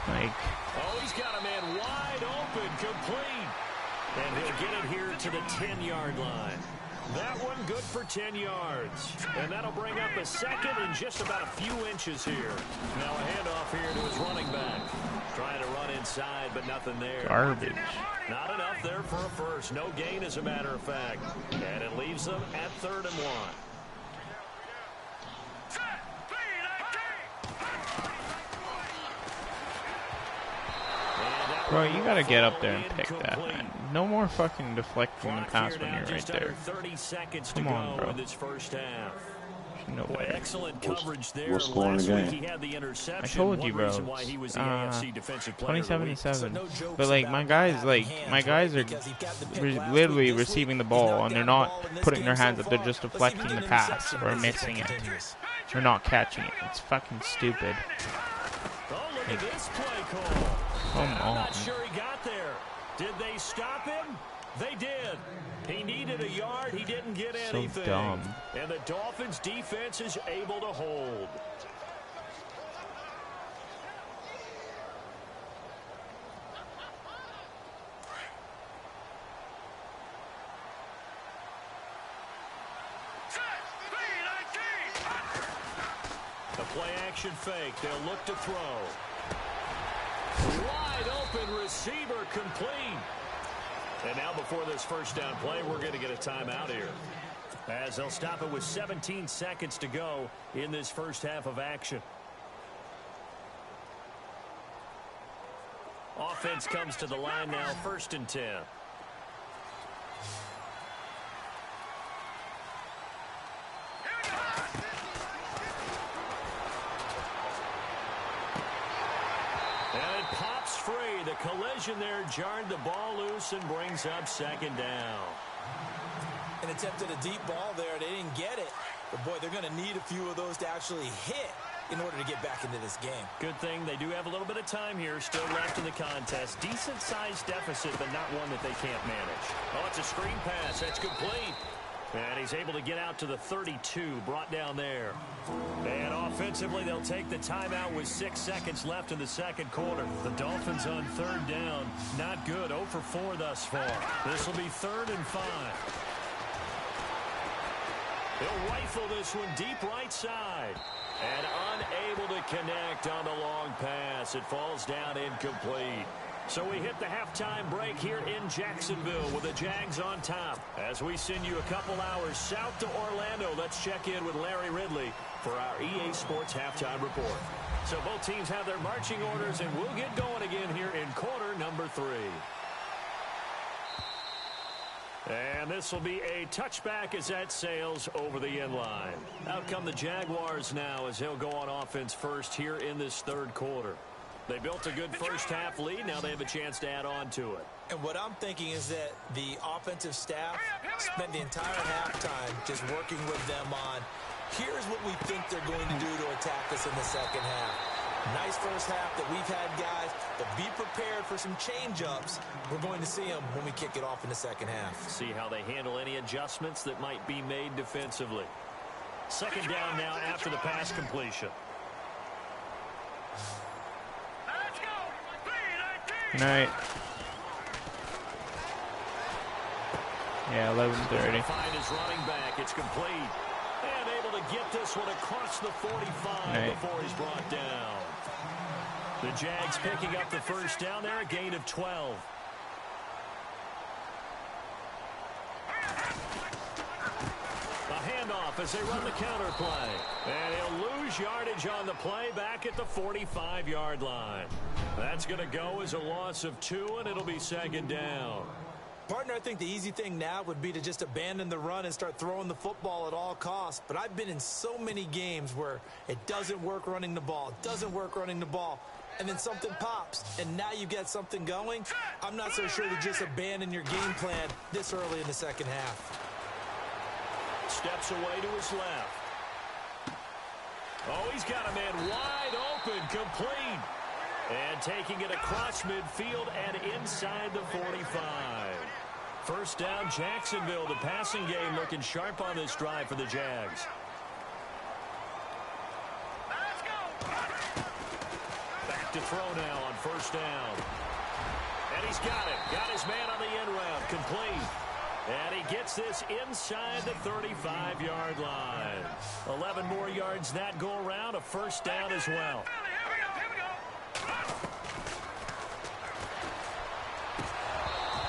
Like, Oh, he's got a man wide open, complete. And he'll get it here to the 10-yard line. That one good for 10 yards. And that'll bring up a second in just about a few inches here. Now a handoff here to his running back. Trying to run inside, but nothing there. garbage. Not enough there for a first. No gain, as a matter of fact. And it leaves them at 3rd and 1. Bro, you gotta get up there and pick that, man. No more fucking deflecting the pass when you're right there. 30 seconds Come to on, go bro. in this first half. No Boy, way. excellent coverage there. What's score in the Last week game? he had the interception. I told you, One bro. reason why he was the AFC defensive player of the 27 week. 7. No jokes But like about my guys, having like hands, my guys right? are Because he got the pick last literally week. This receiving the week, ball, he's and they're knocked not down the ball in this putting game their so hands up. They're far. just Let's see if he deflecting can the get an pass interception or as this missing trend it. continues. They're not catching it. It's fucking stupid. Oh, look at this play call. Come I'm on. not sure he got there. Did they stop him? They did. He needed a yard. He didn't get So anything. dumb. And the Dolphins' defense is able to hold. A play-action fake. They'll look to throw. Wide open receiver complete. And now before this first down play, we're going to get a timeout here, as they'll stop it with 17 seconds to go in this first half of action. Offense comes to the line now, 1st and 10. And it pops free. The collision there jarred the ball loose and brings up 2nd down. An attempt at a deep ball there. They didn't get it. But, boy, they're going to need a few of those to actually hit in order to get back into this game. Good thing they do have a little bit of time here still left in the contest. Decent-sized deficit, but not one that they can't manage. Oh, it's a screen pass. That's complete. And he's able to get out to the 32, brought down there. And offensively, they'll take the timeout with 6 seconds left in the second quarter. The Dolphins on 3rd down. Not good. 0 for 4 thus far. This will be 3rd and 5. He'll rifle this one deep right side. And unable to connect on the long pass. It falls down incomplete. So we hit the halftime break here in Jacksonville with the Jags on top. As we send you a couple hours south to Orlando, let's check in with Larry Ridley for our EA Sports Halftime Report. So both teams have their marching orders, and we'll get going again here in quarter number 3. And this will be a touchback as that sails over the end line. Out come the Jaguars now as they'll go on offense first here in this 3rd quarter. They built a good first half lead. Now they have a chance to add on to it. And what I'm thinking is that the offensive staff spent the entire halftime just working with them on, here's what we think they're going to do to attack us in the second half. Nice first half that we've had, guys, but be prepared for some change-ups. We're going to see them when we kick it off in the second half. See how they handle any adjustments that might be made defensively. 2nd down now after the pass completion. Good night. Yeah, 11:30. Find his running back. It's complete. And able to get this one across the 45 before he's brought down. The Jags picking up the first down there, a gain of 12. A handoff as they run the counter play. And he'll lose yardage on the play back at the 45-yard line. That's going to go as a loss of 2, and it'll be 2nd down. Partner, I think the easy thing now would be to just abandon the run and start throwing the football at all costs. But I've been in so many games where it doesn't work running the ball. It doesn't work running the ball. And then something pops, and now you get something going. I'm not so sure to just abandon your game plan this early in the second half. Steps away to his left. Oh, he's got a man wide open, complete. And taking it across midfield and inside the 45. First down, Jacksonville. The passing game looking sharp on this drive for the Jags. Back to throw now on 1st down. And he's got it. Got his man on the end route. Complete. And he gets this inside the 35-yard line. 11 more yards that go around. A first down as well.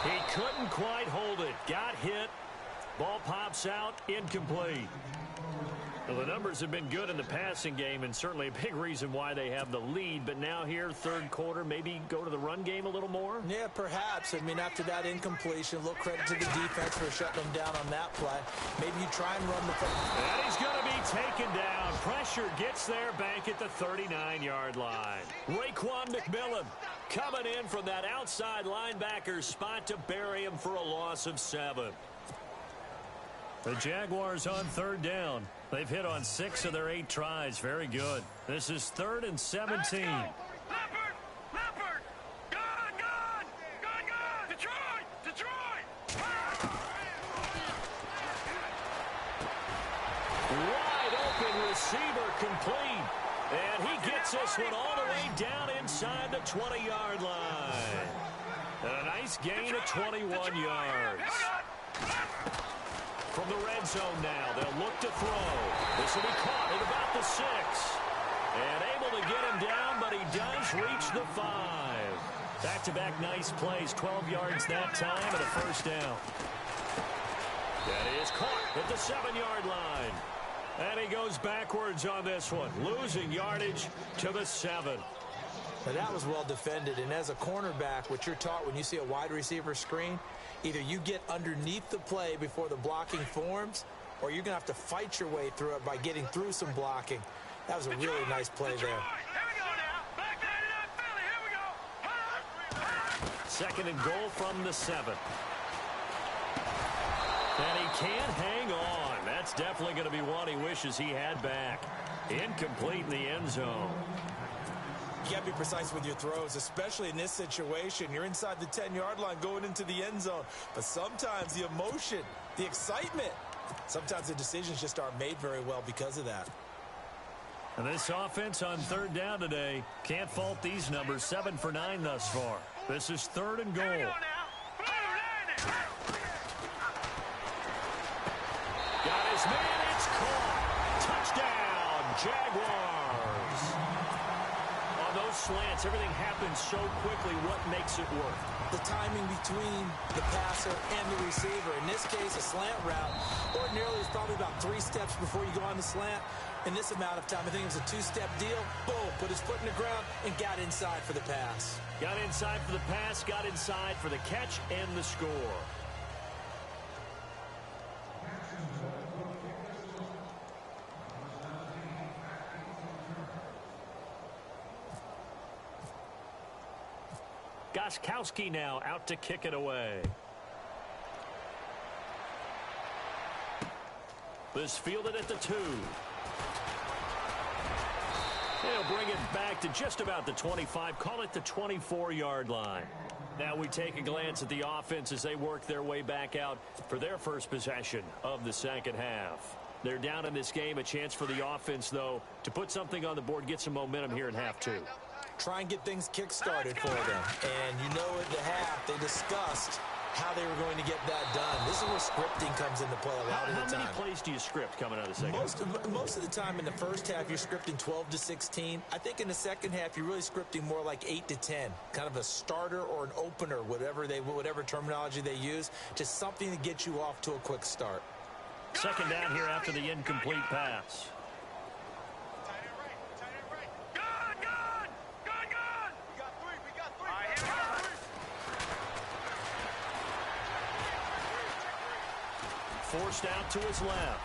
He couldn't quite hold it. Got hit. Ball pops out. Incomplete. Well, the numbers have been good in the passing game, and certainly a big reason why they have the lead. But now here, 3rd quarter, maybe go to the run game a little more? Yeah, perhaps. I mean, after that incompletion, a little credit to the defense for shutting them down on that play. Maybe you try and run the football. And he's going to be taken down. Pressure gets there back at the 39-yard line. Raekwon McMillan coming in from that outside linebacker spot to bury him for a loss of 7. The Jaguars on 3rd down. They've hit on 6 of their 8 tries. Very good. This is 3rd and 17. Leopard! Gone! Detroit! Wide open receiver complete. And he gets this one all the way down inside the 20-yard line. And a nice gain of 21 yards. From the red zone now, they'll look to throw. This will be caught at about the 6. And able to get him down, but he does reach the 5. Back-to-back nice plays, 12 yards that time and a first down. That is caught at the 7-yard line. And he goes backwards on this one, losing yardage to the 7. Now that was well defended, and as a cornerback, what you're taught when you see a wide receiver screen, either you get underneath the play before the blocking forms, or you're going to have to fight your way through it by getting through some blocking. That was a really nice play there. Second and goal from the 7. And he can't hang on. That's definitely going to be one he wishes he had back. Incomplete in the end zone. You got to be precise with your throws, especially in this situation. You're inside the 10-yard line going into the end zone. But sometimes the emotion, the excitement, sometimes the decisions just aren't made very well because of that. And this offense on third down today, can't fault these numbers. 7 for 9 thus far. This is third and goal. Got his man, it's caught. Touchdown, Jaguars. On those slants, everything happens so quickly. What makes it work? The timing between the passer and the receiver. In this case, a slant route. Ordinarily, it's probably about 3 steps before you go on the slant. In this amount of time, I think it was a 2-step deal. Boom, put his foot in the ground and got inside for the pass. Got inside for the pass, got inside for the catch and the score. Gostkowski now out to kick it away. This fielded at the 2. They'll bring it back to just about the 25, call it the 24-yard line. Now we take a glance at the offense as they work their way back out for their first possession of the second half. They're down in this game, a chance for the offense, though, to put something on the board, get some momentum here in half 2. Try and get things kick-started for them. And you know at the half, they discussed how they were going to get that done. This is where scripting comes into play a lot of the time. How many plays do you script coming out of the second half? Most of the time in the first half, you're scripting 12 to 16. I think in the second half, you're really scripting more like 8 to 10. Kind of a starter or an opener, whatever terminology they use. Just something to get you off to a quick start. Second down here after the incomplete pass. Forced out to his left.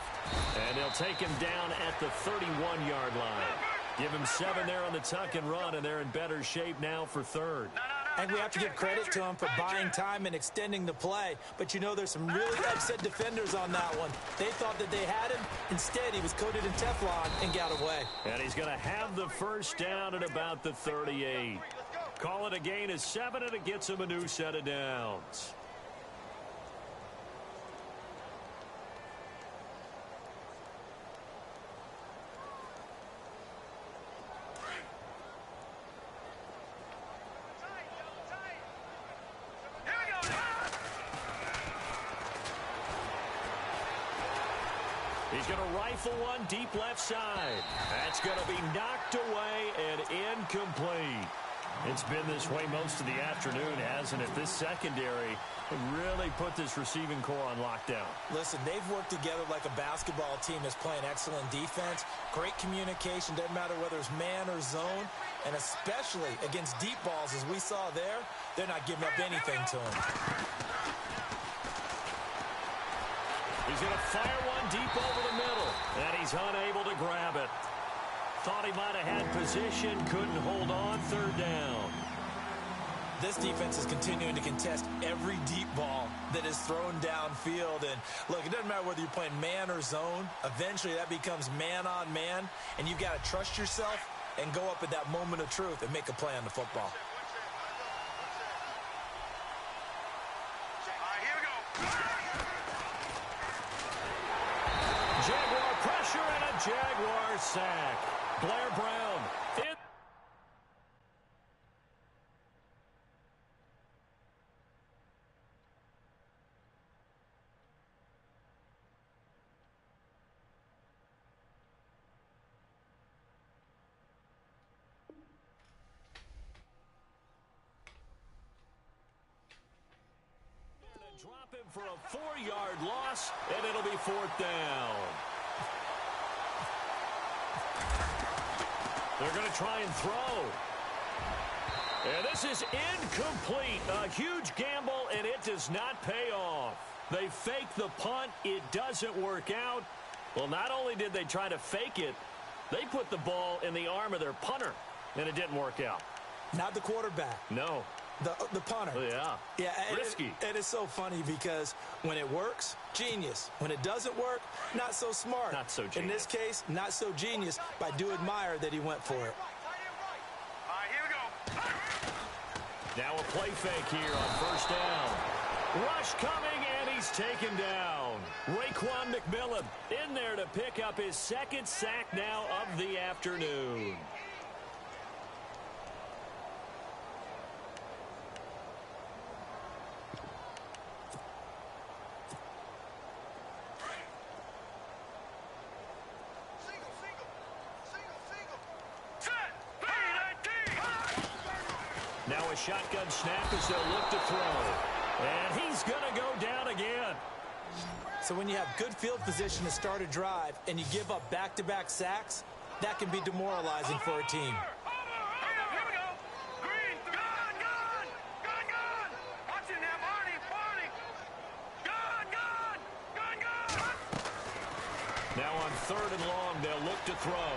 And they'll take him down at the 31-yard line. Give him 7 there on the tuck and run, and they're in better shape now for third. And we have to give credit to him for buying time and extending the play. But you know there's some really upset defenders on that one. They thought that they had him. Instead, he was coated in Teflon and got away. And he's going to have the first down at about the 38. Call it a gain of 7, and it gets him a new set of downs. He's going to rifle one deep left side. That's going to be knocked away and incomplete. It's been this way most of the afternoon, hasn't it? This secondary really put this receiving core on lockdown. Listen, they've worked together like a basketball team that's playing excellent defense. Great communication, doesn't matter whether it's man or zone. And especially against deep balls, as we saw there, they're not giving up anything to him. He's going to fire one deep over the middle, and he's unable to grab it. Thought he might have had position, couldn't hold on, third down. This defense is continuing to contest every deep ball that is thrown downfield. And look, it doesn't matter whether you're playing man or zone. Eventually that becomes man on man, and you've got to trust yourself and go up at that moment of truth and make a play on the football. Jaguar pressure and a Jaguar sack. Blair Brown. drop him for a 4-yard loss, and it'll be 4th down. They're going to try and throw. And this is incomplete. A huge gamble, and it does not pay off. They fake the punt. It doesn't work out. Well, not only did they try to fake it, they put the ball in the arm of their punter, and it didn't work out. Not the quarterback. No. The punter. Yeah. Yeah. Risky. And it's so funny because when it works, genius. When it doesn't work, not so smart. Not so genius. In this case, not so genius, but I do admire that he went for it. All right, here we go. Now a play fake here on 1st down. Rush coming, and he's taken down. Raekwon McMillan in there to pick up his 2nd sack now of the afternoon. Now a shotgun snap as they'll look to throw. And he's going to go down again. So when you have good field position to start a drive and you give up back-to-back sacks, that can be demoralizing for a team. Here we go. Green, gun, gun, gun, gun. Watch it now, Barney, Barney. Gun, gun, gun, gun. Now on 3rd and long, they'll look to throw.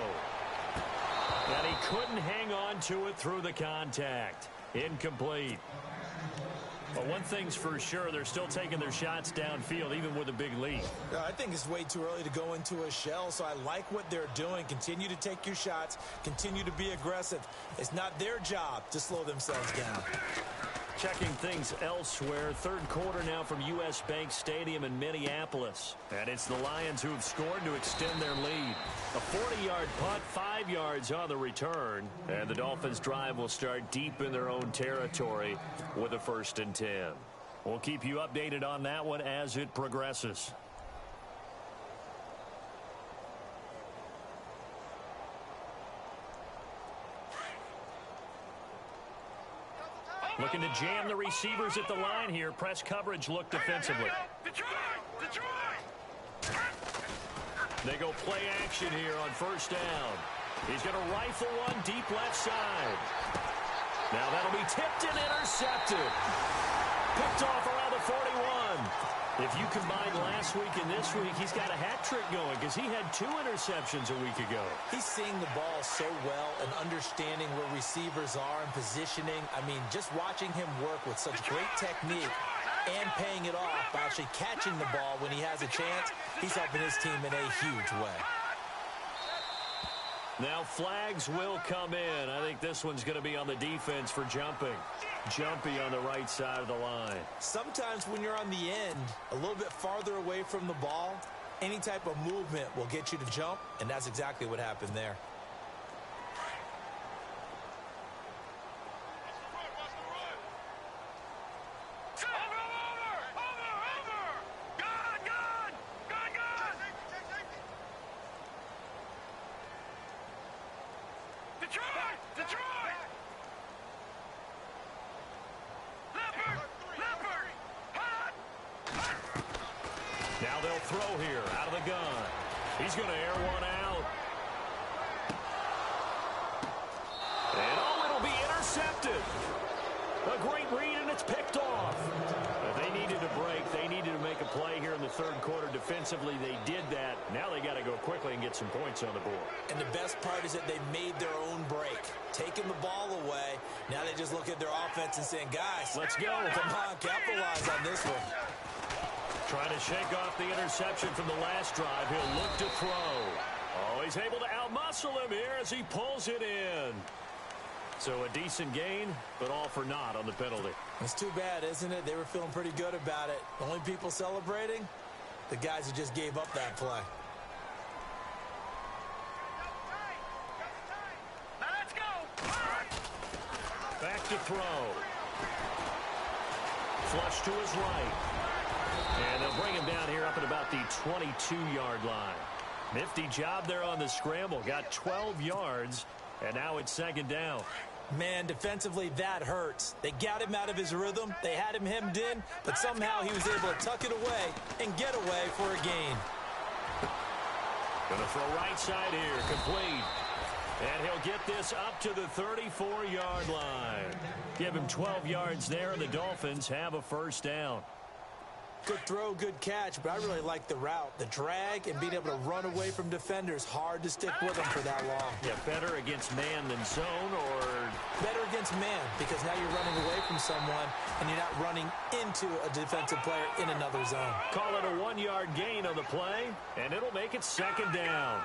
And he couldn't hang on to it through the contact. Incomplete. But one thing's for sure, they're still taking their shots downfield, even with a big lead. I think it's way too early to go into a shell, so I like what they're doing. Continue to take your shots. Continue to be aggressive. It's not their job to slow themselves down. Checking things elsewhere. 3rd quarter now from U.S. Bank Stadium in Minneapolis. And it's the Lions who have scored to extend their lead. A 40-yard punt, 5 yards on the return. And the Dolphins' drive will start deep in their own territory with a 1st and 10. We'll keep you updated on that one as it progresses. Looking to jam the receivers at the line here. Press coverage look defensively. Detroit! They go play action here on 1st down. He's going to rifle one deep left side. Now that'll be tipped and intercepted. Picked off around the 41. If you combine last week and this week, he's got a hat trick going because he had 2 interceptions a week ago. He's seeing the ball so well and understanding where receivers are and positioning. I mean, just watching him work with such great technique and paying it off by actually catching the ball when he has a chance, he's helping his team in a huge way. Now flags will come in. I think this one's going to be on the defense for jumping. Jumpy on the right side of the line. Sometimes when you're on the end, a little bit farther away from the ball, any type of movement will get you to jump, and that's exactly what happened there. Detroit! Leopard! Now they'll throw here out of the gun. He's going to air one out. And it'll be intercepted. A great read, and it's picked off. But they needed to break. They needed to make a play here in the 3rd quarter defensively. They did that. Now they got to go quickly and get some points on the board. And the best part is that they made their own break. Taking the ball away. Now they just look at their offense and saying, guys, let's go. Come on, capitalize on this one. Trying to shake off the interception from the last drive. He'll look to throw. Oh, he's able to outmuscle him here as he pulls it in. So a decent gain, but all for naught on the penalty. It's too bad, isn't it? They were feeling pretty good about it. The only people celebrating, the guys who just gave up that play. Now let's go! Back to throw. Flush to his right. And they'll bring him down here up at about the 22-yard line. Nifty job there on the scramble. Got 12 yards, and now it's 2nd down. Man, defensively, that hurts. They got him out of his rhythm. They had him hemmed in, but somehow he was able to tuck it away and get away for a gain. Gonna throw right side here, complete. And he'll get this up to the 34-yard line. Give him 12 yards there, and the Dolphins have a first down. Good throw, good catch, but I really like the route. The drag and being able to run away from defenders, hard to stick with them for that long. Yeah, better against man than zone, or? Better against man, because now you're running away from someone and you're not running into a defensive player in another zone. Call it a 1-yard gain on the play, and it'll make it second down.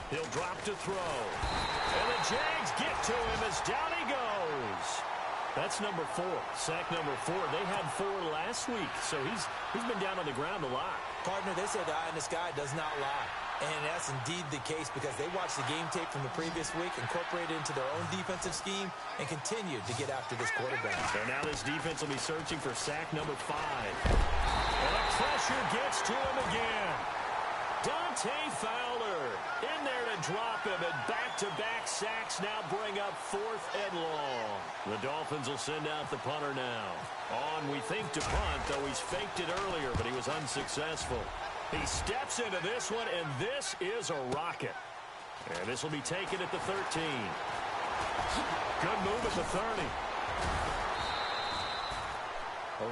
He'll drop to throw. And the Jags get to him as down he goes. That's number 4. Sack number 4. They had 4 last week, so he's been down on the ground a lot. Partner, they say the eye in the sky does not lie. And that's indeed the case because they watched the game tape from the previous week, incorporated it into their own defensive scheme, and continued to get after this quarterback. So now this defense will be searching for sack number 5. And the pressure gets to him again. Dante Fowler in there to drop him, and back-to-back sacks now bring up 4th and long. The Dolphins will send out the punter now. On, we think, to punt, though he's faked it earlier, but he was unsuccessful. He steps into this one, and this is a rocket. And this will be taken at the 13. Good move at the 30.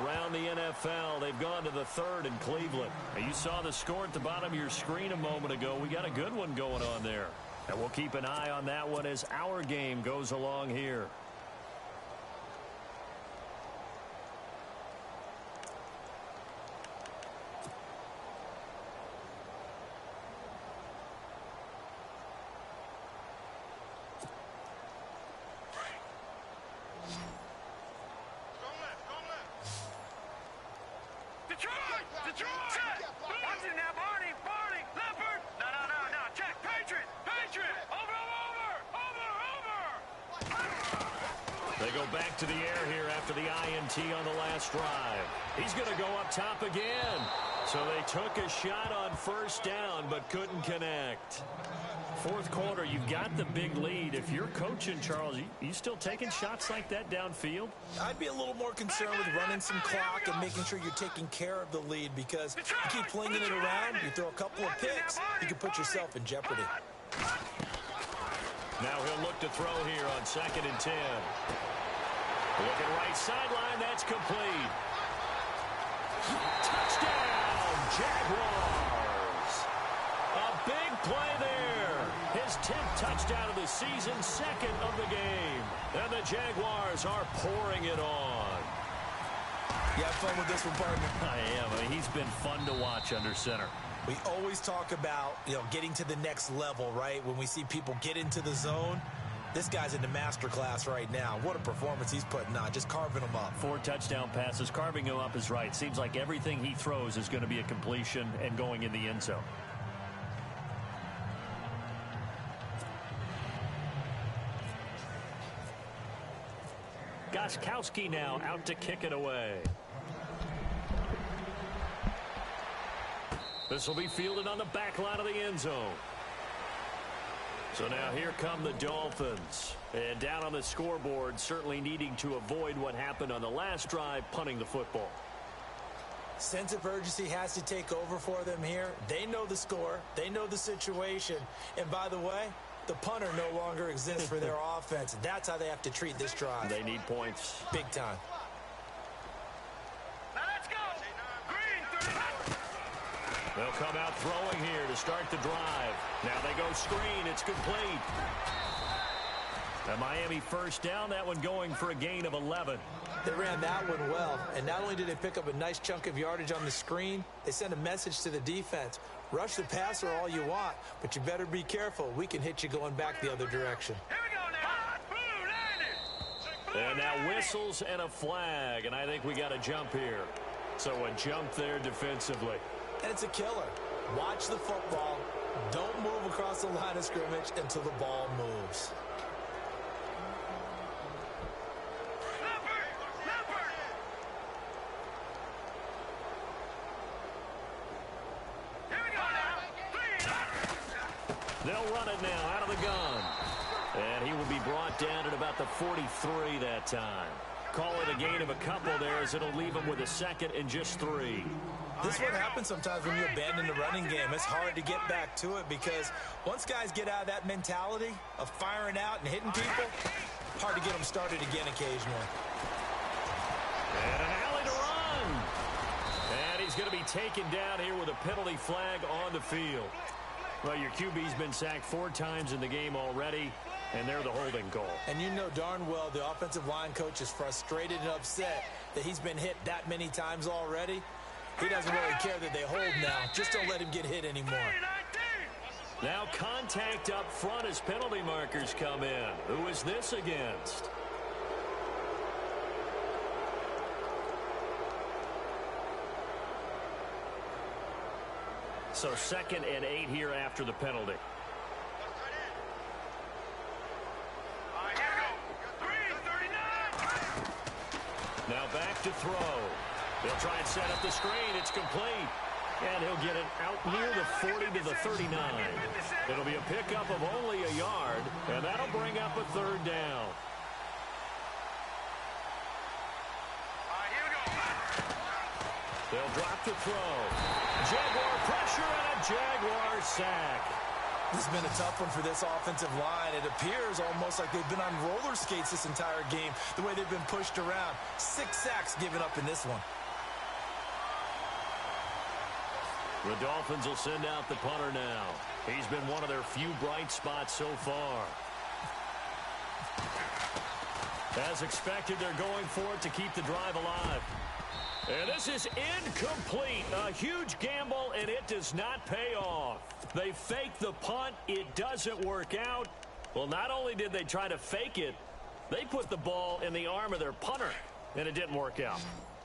Around the NFL, they've gone to the 3rd in Cleveland. Now, you saw the score at the bottom of your screen a moment ago. We got a good one going on there. And we'll keep an eye on that one as our game goes along here. They go back to the air here after the INT on the last drive. He's going to go up top again. So they took a shot on first down but couldn't connect. 4th quarter, you've got the big lead. If you're coaching, Charles, you still taking shots like that downfield? I'd be a little more concerned with running some clock and making sure you're taking care of the lead, because you keep flinging it around, you throw a couple of picks, you can put yourself in jeopardy. Now he'll look to throw here on 2nd and 10. Looking right sideline, that's complete. Touchdown, Jaguars. A big play there. His 10th touchdown of the season, 2nd of the game. And the Jaguars are pouring it on. You have fun with this one, partner? I am. I mean, he's been fun to watch under center. We always talk about, getting to the next level, right? When we see people get into the zone, this guy's in the master class right now. What a performance he's putting on, just carving them up. 4 touchdown passes, carving him up is right. Seems like everything he throws is going to be a completion and going in the end zone. Gostkowski now out to kick it away. This will be fielded on the back line of the end zone. So now here come the Dolphins. And down on the scoreboard, certainly needing to avoid what happened on the last drive, punting the football. Sense of urgency has to take over for them here. They know the score. They know the situation. And by the way, the punter no longer exists for their offense. That's how they have to treat this drive. They need points. Big time. Now let's go. Green, 30. They'll come out throwing here to start the drive. Now they go screen. It's complete. The Miami first down. That one going for a gain of 11. They ran that one well. And not only did they pick up a nice chunk of yardage on the screen, they sent a message to the defense. Rush the passer all you want, but you better be careful. We can hit you going back the other direction. Here we go now. And now whistles and a flag. And I think we got a jump here. So a jump there defensively. And it's a killer. Watch the football. Don't move across the line of scrimmage until the ball moves. Here we go now. They'll run it now out of the gun. And he will be brought down at about the 43 that time. Call it a gain of a couple there as it'll leave him with a second and just 3. This is what happens sometimes when you abandon the running game. It's hard to get back to it because once guys get out of that mentality of firing out and hitting people, hard to get them started again occasionally. And an alley to run. And he's going to be taken down here with a penalty flag on the field. Well, your QB's been sacked 4 times in the game already, and they're the holding call. And you know darn well the offensive line coach is frustrated and upset that he's been hit that many times already. He doesn't really care that they hold now. Just don't let him get hit anymore. Now contact up front as penalty markers come in. Who is this against? So 2nd and 8 here after the penalty. Now back to throw. They'll try and set up the screen. It's complete. And he'll get it out near the 40 to the 39. It'll be a pickup of only a yard, and that'll bring up a 3rd down. They'll drop the throw. Jaguar pressure and a Jaguar sack. This has been a tough one for this offensive line. It appears almost like they've been on roller skates this entire game, the way they've been pushed around. 6 sacks given up in this one. The Dolphins will send out the punter now. He's been one of their few bright spots so far. As expected, they're going for it to keep the drive alive. And this is incomplete. A huge gamble, and it does not pay off. They fake the punt. It doesn't work out. Well, not only did they try to fake it, they put the ball in the arm of their punter, and it didn't work out.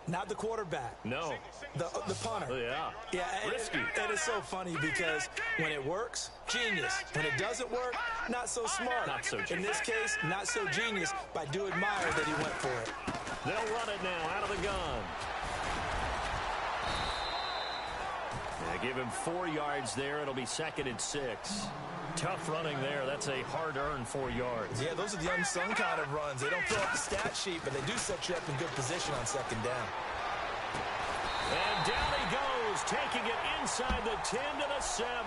Not the quarterback. No. The punter. Yeah. Yeah, risky. That is so funny because when it works, genius. When it doesn't work, not so smart. Not so genius. In this case, not so genius, but I do admire that he went for it. They'll run it now out of the gun. They give him 4 yards there. It'll be 2nd and 6. Tough running there. That's a hard-earned 4 yards. Yeah, those are the unsung kind of runs. They don't fill up the stat sheet, but they do set you up in good position on 2nd down. And down he goes, taking it inside the 10 to the 7.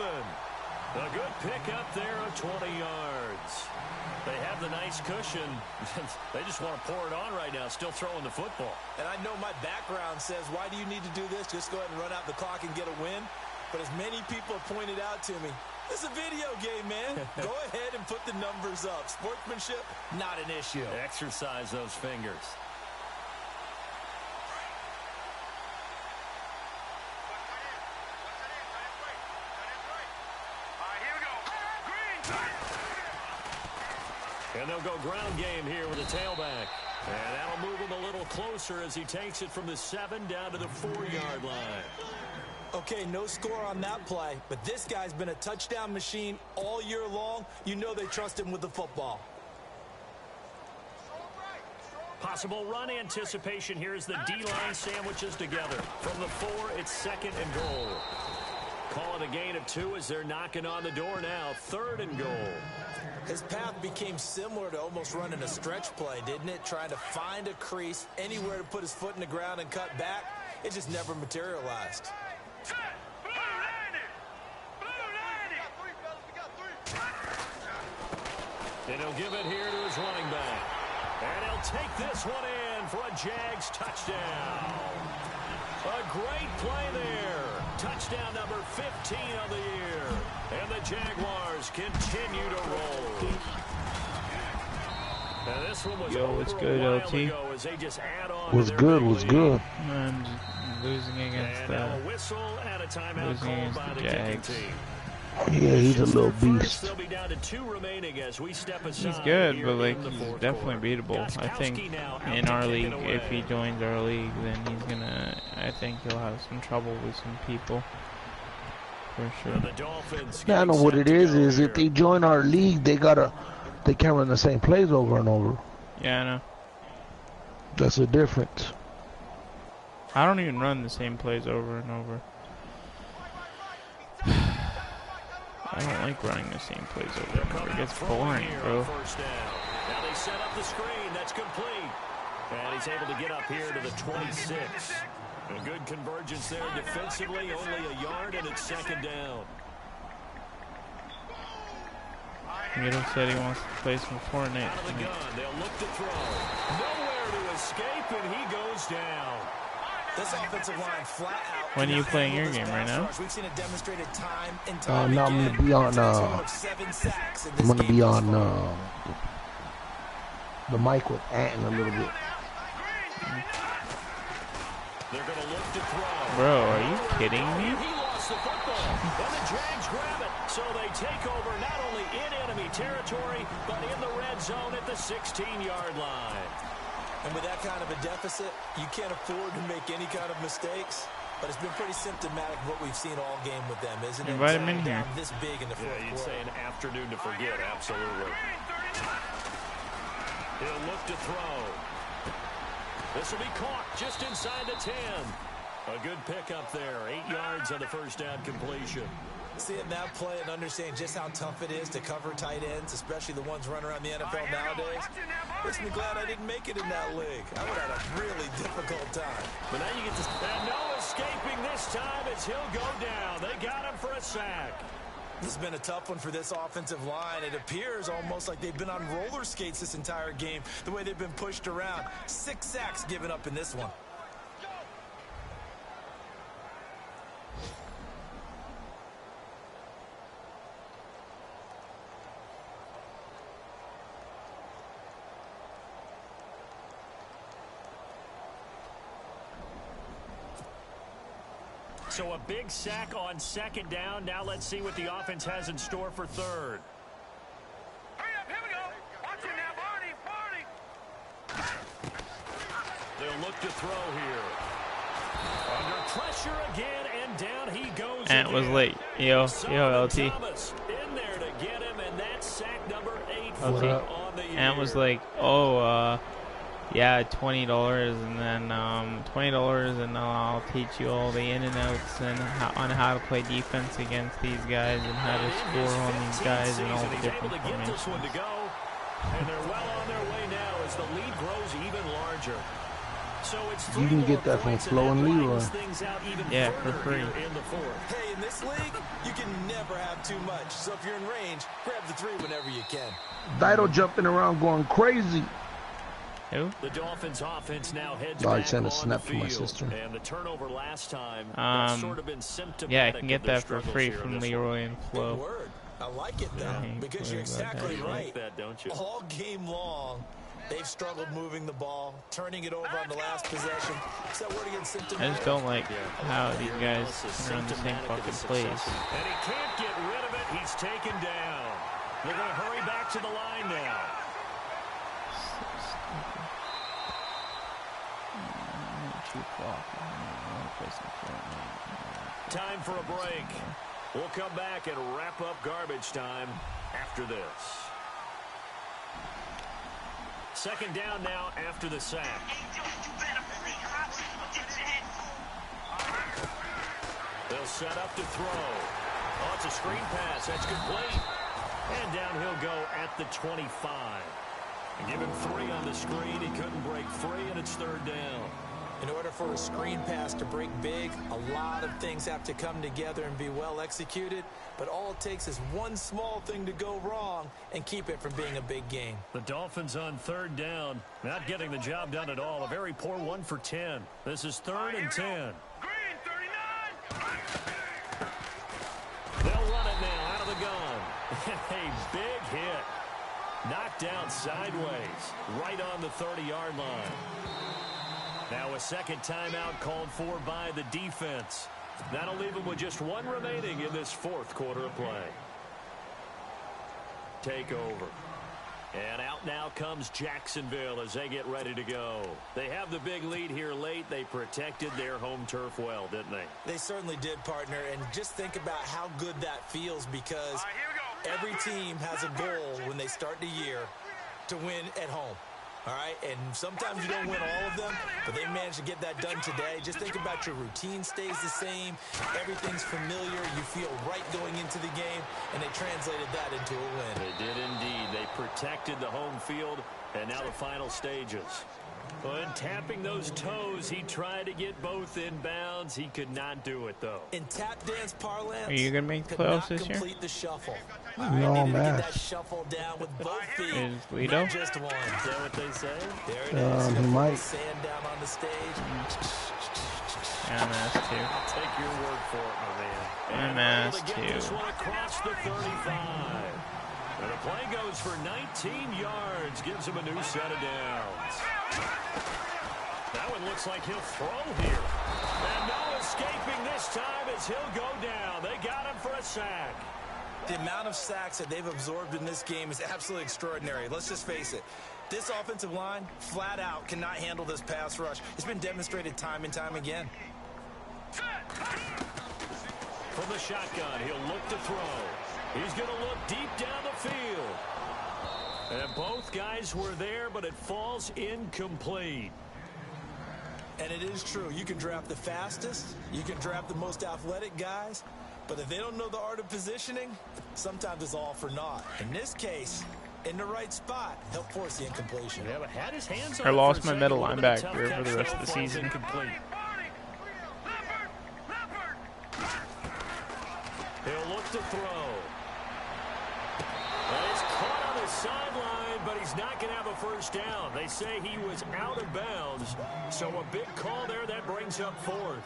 A good pickup there of 20 yards. They have the nice cushion. They just want to pour it on right now, still throwing the football. And I know my background says, why do you need to do this? Just go ahead and run out the clock and get a win. But as many people have pointed out to me, it's a video game, man. Go ahead and put the numbers up. Sportsmanship, not an issue. Exercise those fingers. And they'll go ground game here with a tailback. And that'll move him a little closer as he takes it from the 7 down to the 4-yard line. Okay, no score on that play, but this guy's been a touchdown machine all year long. You know they trust him with the football. Possible run anticipation here as the D-line sandwiches together. From the 4, it's 2nd and goal. Call it a gain of 2 as they're knocking on the door now. 3rd and goal. His path became similar to almost running a stretch play, didn't it? Trying to find a crease, anywhere to put his foot in the ground and cut back. It just never materialized. And he'll give it here to his running back. And he'll take this one in for a Jags touchdown. A great play there. Touchdown number 15 of the year. And the Jaguars continue to roll. Now this one was what's good, LT? as they just add on What's good, what's good. I'm losing against a whistle and a timeout called by the kicking team. Yeah, he's a little beast. They'll be down to 2 remaining as we step aside. He's good, but like he's definitely beatable. I think in our league, if he joins our league, then he's gonna. I think he'll have some trouble with some people. For sure. Yeah, I know what it is if they join our league, they can't run the same plays over and over. Yeah, I know. That's the difference. I don't even run the same plays over and over. I don't like running the same plays over and over. It gets boring, bro. Now they set up the screen. That's complete. And he's able to get up here to the 26. A good convergence there defensively. Only a yard, and it's second down. Middle said he wants to play some Fortnite. Out of the gun. They'll look to throw. Nowhere to escape, and he goes down. This offensive line flat out. When are you playing your game right now? We've seen it demonstrated time and time no, again. I'm gonna be on. The mic with Ant in a little bit. They're going to look to throw. Bro, are you kidding me? He lost the football, and the Jags grab it. So they take over not only in enemy territory, but in the red zone at the 16-yard line. And with that kind of a deficit, you can't afford to make any kind of mistakes. But it's been pretty symptomatic of what we've seen all game with them, isn't it? Invite him in here. This big in the fourth Yeah, you'd quarter. say an afternoon to forget, absolutely. He'll look to throw. This will be caught just inside the 10. A good pickup there. 8 yards on the first down completion. Seeing that play and understand just how tough it is to cover tight ends, especially the ones running around the NFL nowadays, makes me glad I didn't make it in that league. I would have had a really difficult time. But now you get to... And no escaping this time as he'll go down. They got him for a sack. This has been a tough one for this offensive line. It appears almost like they've been on roller skates this entire game, the way they've been pushed around. 6 sacks given up in this one. So a big sack on second down. Now let's see what the offense has in store for third. Hurry up, here we go. Watch it now, Barney. They'll look to throw here. Under pressure again, and down he goes. Ant was late. Yo, LT. Thomas in there to get him, and that's sack number 8 for LT. him on the year. Ant was like, oh, yeah, $20, and then $20, and I'll teach you all the in and outs and how to play defense against these guys and how to score on these guys and all the different formations. And they're well on their way now as the lead grows even larger. So it's You can get that from Flo and Leroy. Yeah, for free. Hey, in this league, you can never have too much. So if you're in range, grab the 3 whenever you can. Dido jumping around going crazy. Who? The Dolphins offense now heads I back sent a on snap the to my field. sister. And the turnover last time that's sort of been symptomatic. Yeah, I can get of their that for struggles free here from in this Leroy and Good Flo. word. I like it, though, Yeah, because you're worry about exactly that. right. like that, don't you? All game long, they've struggled moving the ball, turning it over on the last possession. Is that word against symptomatic? I just don't like how these guys run the same Symptomatic of fucking the plays. success. And he can't get rid of it. He's taken down. They're going to hurry back to the line now. Time for a break. We'll come back and wrap up garbage time after this. Second down now after the sack. They'll set up to throw. Oh, it's a screen pass. That's complete. And down he'll go at the 25. And give him 3 on the screen. He couldn't break free, and it's third down. In order for a screen pass to break big, a lot of things have to come together and be well executed. But all it takes is one small thing to go wrong and keep it from being a big game. The Dolphins on third down, not getting the job done at all. A very poor 1 for 10. This is third and 10. Green, 39. They'll run it now out of the gun. A big hit. Knocked down sideways, right on the 30-yard line. Now a second timeout called for by the defense. That'll leave them with just 1 remaining in this fourth quarter of play. Take over. And out now comes Jacksonville as they get ready to go. They have the big lead here late. They protected their home turf well, didn't they? They certainly did, partner. And just think about how good that feels, because All right, here we go. every team has a goal when they start the year to win at home. All right, and sometimes you don't win all of them, but they managed to get that done today. Just think about your routine stays the same. Everything's familiar. You feel right going into the game, and they translated that into a win. They did indeed. They protected the home field, and now the final stages. When tapping those toes, he tried to get both in bounds. He could not do it, though. In tap dance parlance, Are you gonna make the playoffs this year? complete the shuffle. No, Needed to man. get that shuffle down with both feet. Is Guido? Not just one. Is that what they say? There it is. He Gonna put might. the sand down on the stage. MS2. I'll take your word for it, my man. And able to get this one across the 35. And the play goes for 19 yards. Gives him a new set of downs. That one looks like he'll throw here. And no escaping this time as he'll go down. They got him for a sack. The amount of sacks that they've absorbed in this game is absolutely extraordinary. Let's just face it. This offensive line, flat out, cannot handle this pass rush. It's been demonstrated time and time again. From the shotgun, he'll look to throw. He's going to look deep down the field. And both guys were there, but it falls incomplete. And it is true. You can draft the fastest. You can draft the most athletic guys. But if they don't know the art of positioning, sometimes it's all for naught. In this case, in the right spot, help force the incompletion. Yeah, but had his hands I on it lost for a my second. middle Would've been a linebacker tough for catch, the rest though. of the Falls season. incomplete. He'll look to throw. And he's caught on the sideline, but he's not going to have a first down. They say he was out of bounds, so a big call there that brings up fourth.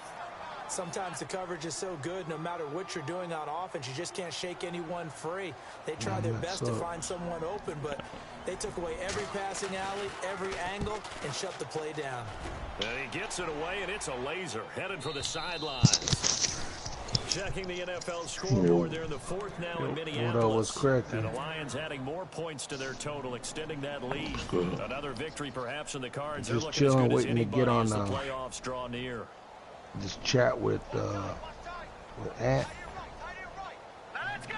Sometimes the coverage is so good, no matter what you're doing on offense, you just can't shake anyone free. They try their best to find someone open, but they took away every passing alley, every angle, and shut the play down. And he gets it away, and it's a laser headed for the sidelines. Checking the NFL scoreboard there in the fourth now in Minneapolis. was correct. And the Lions adding more points to their total, extending that lead. Another victory perhaps in the cards. They're Just looking as chilling, good as waiting to anybody get on as the playoffs draw near. Just chat with Ant. Let's go.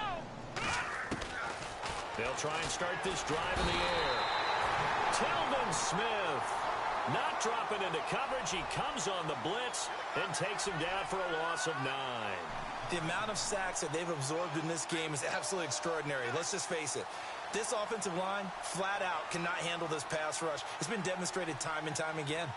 They'll try and start this drive in the air. Tilden Smith not dropping into coverage. He comes on the blitz and takes him down for a loss of 9. The amount of sacks that they've absorbed in this game is absolutely extraordinary. Let's just face it. This offensive line, flat out, cannot handle this pass rush. It's been demonstrated time and time again.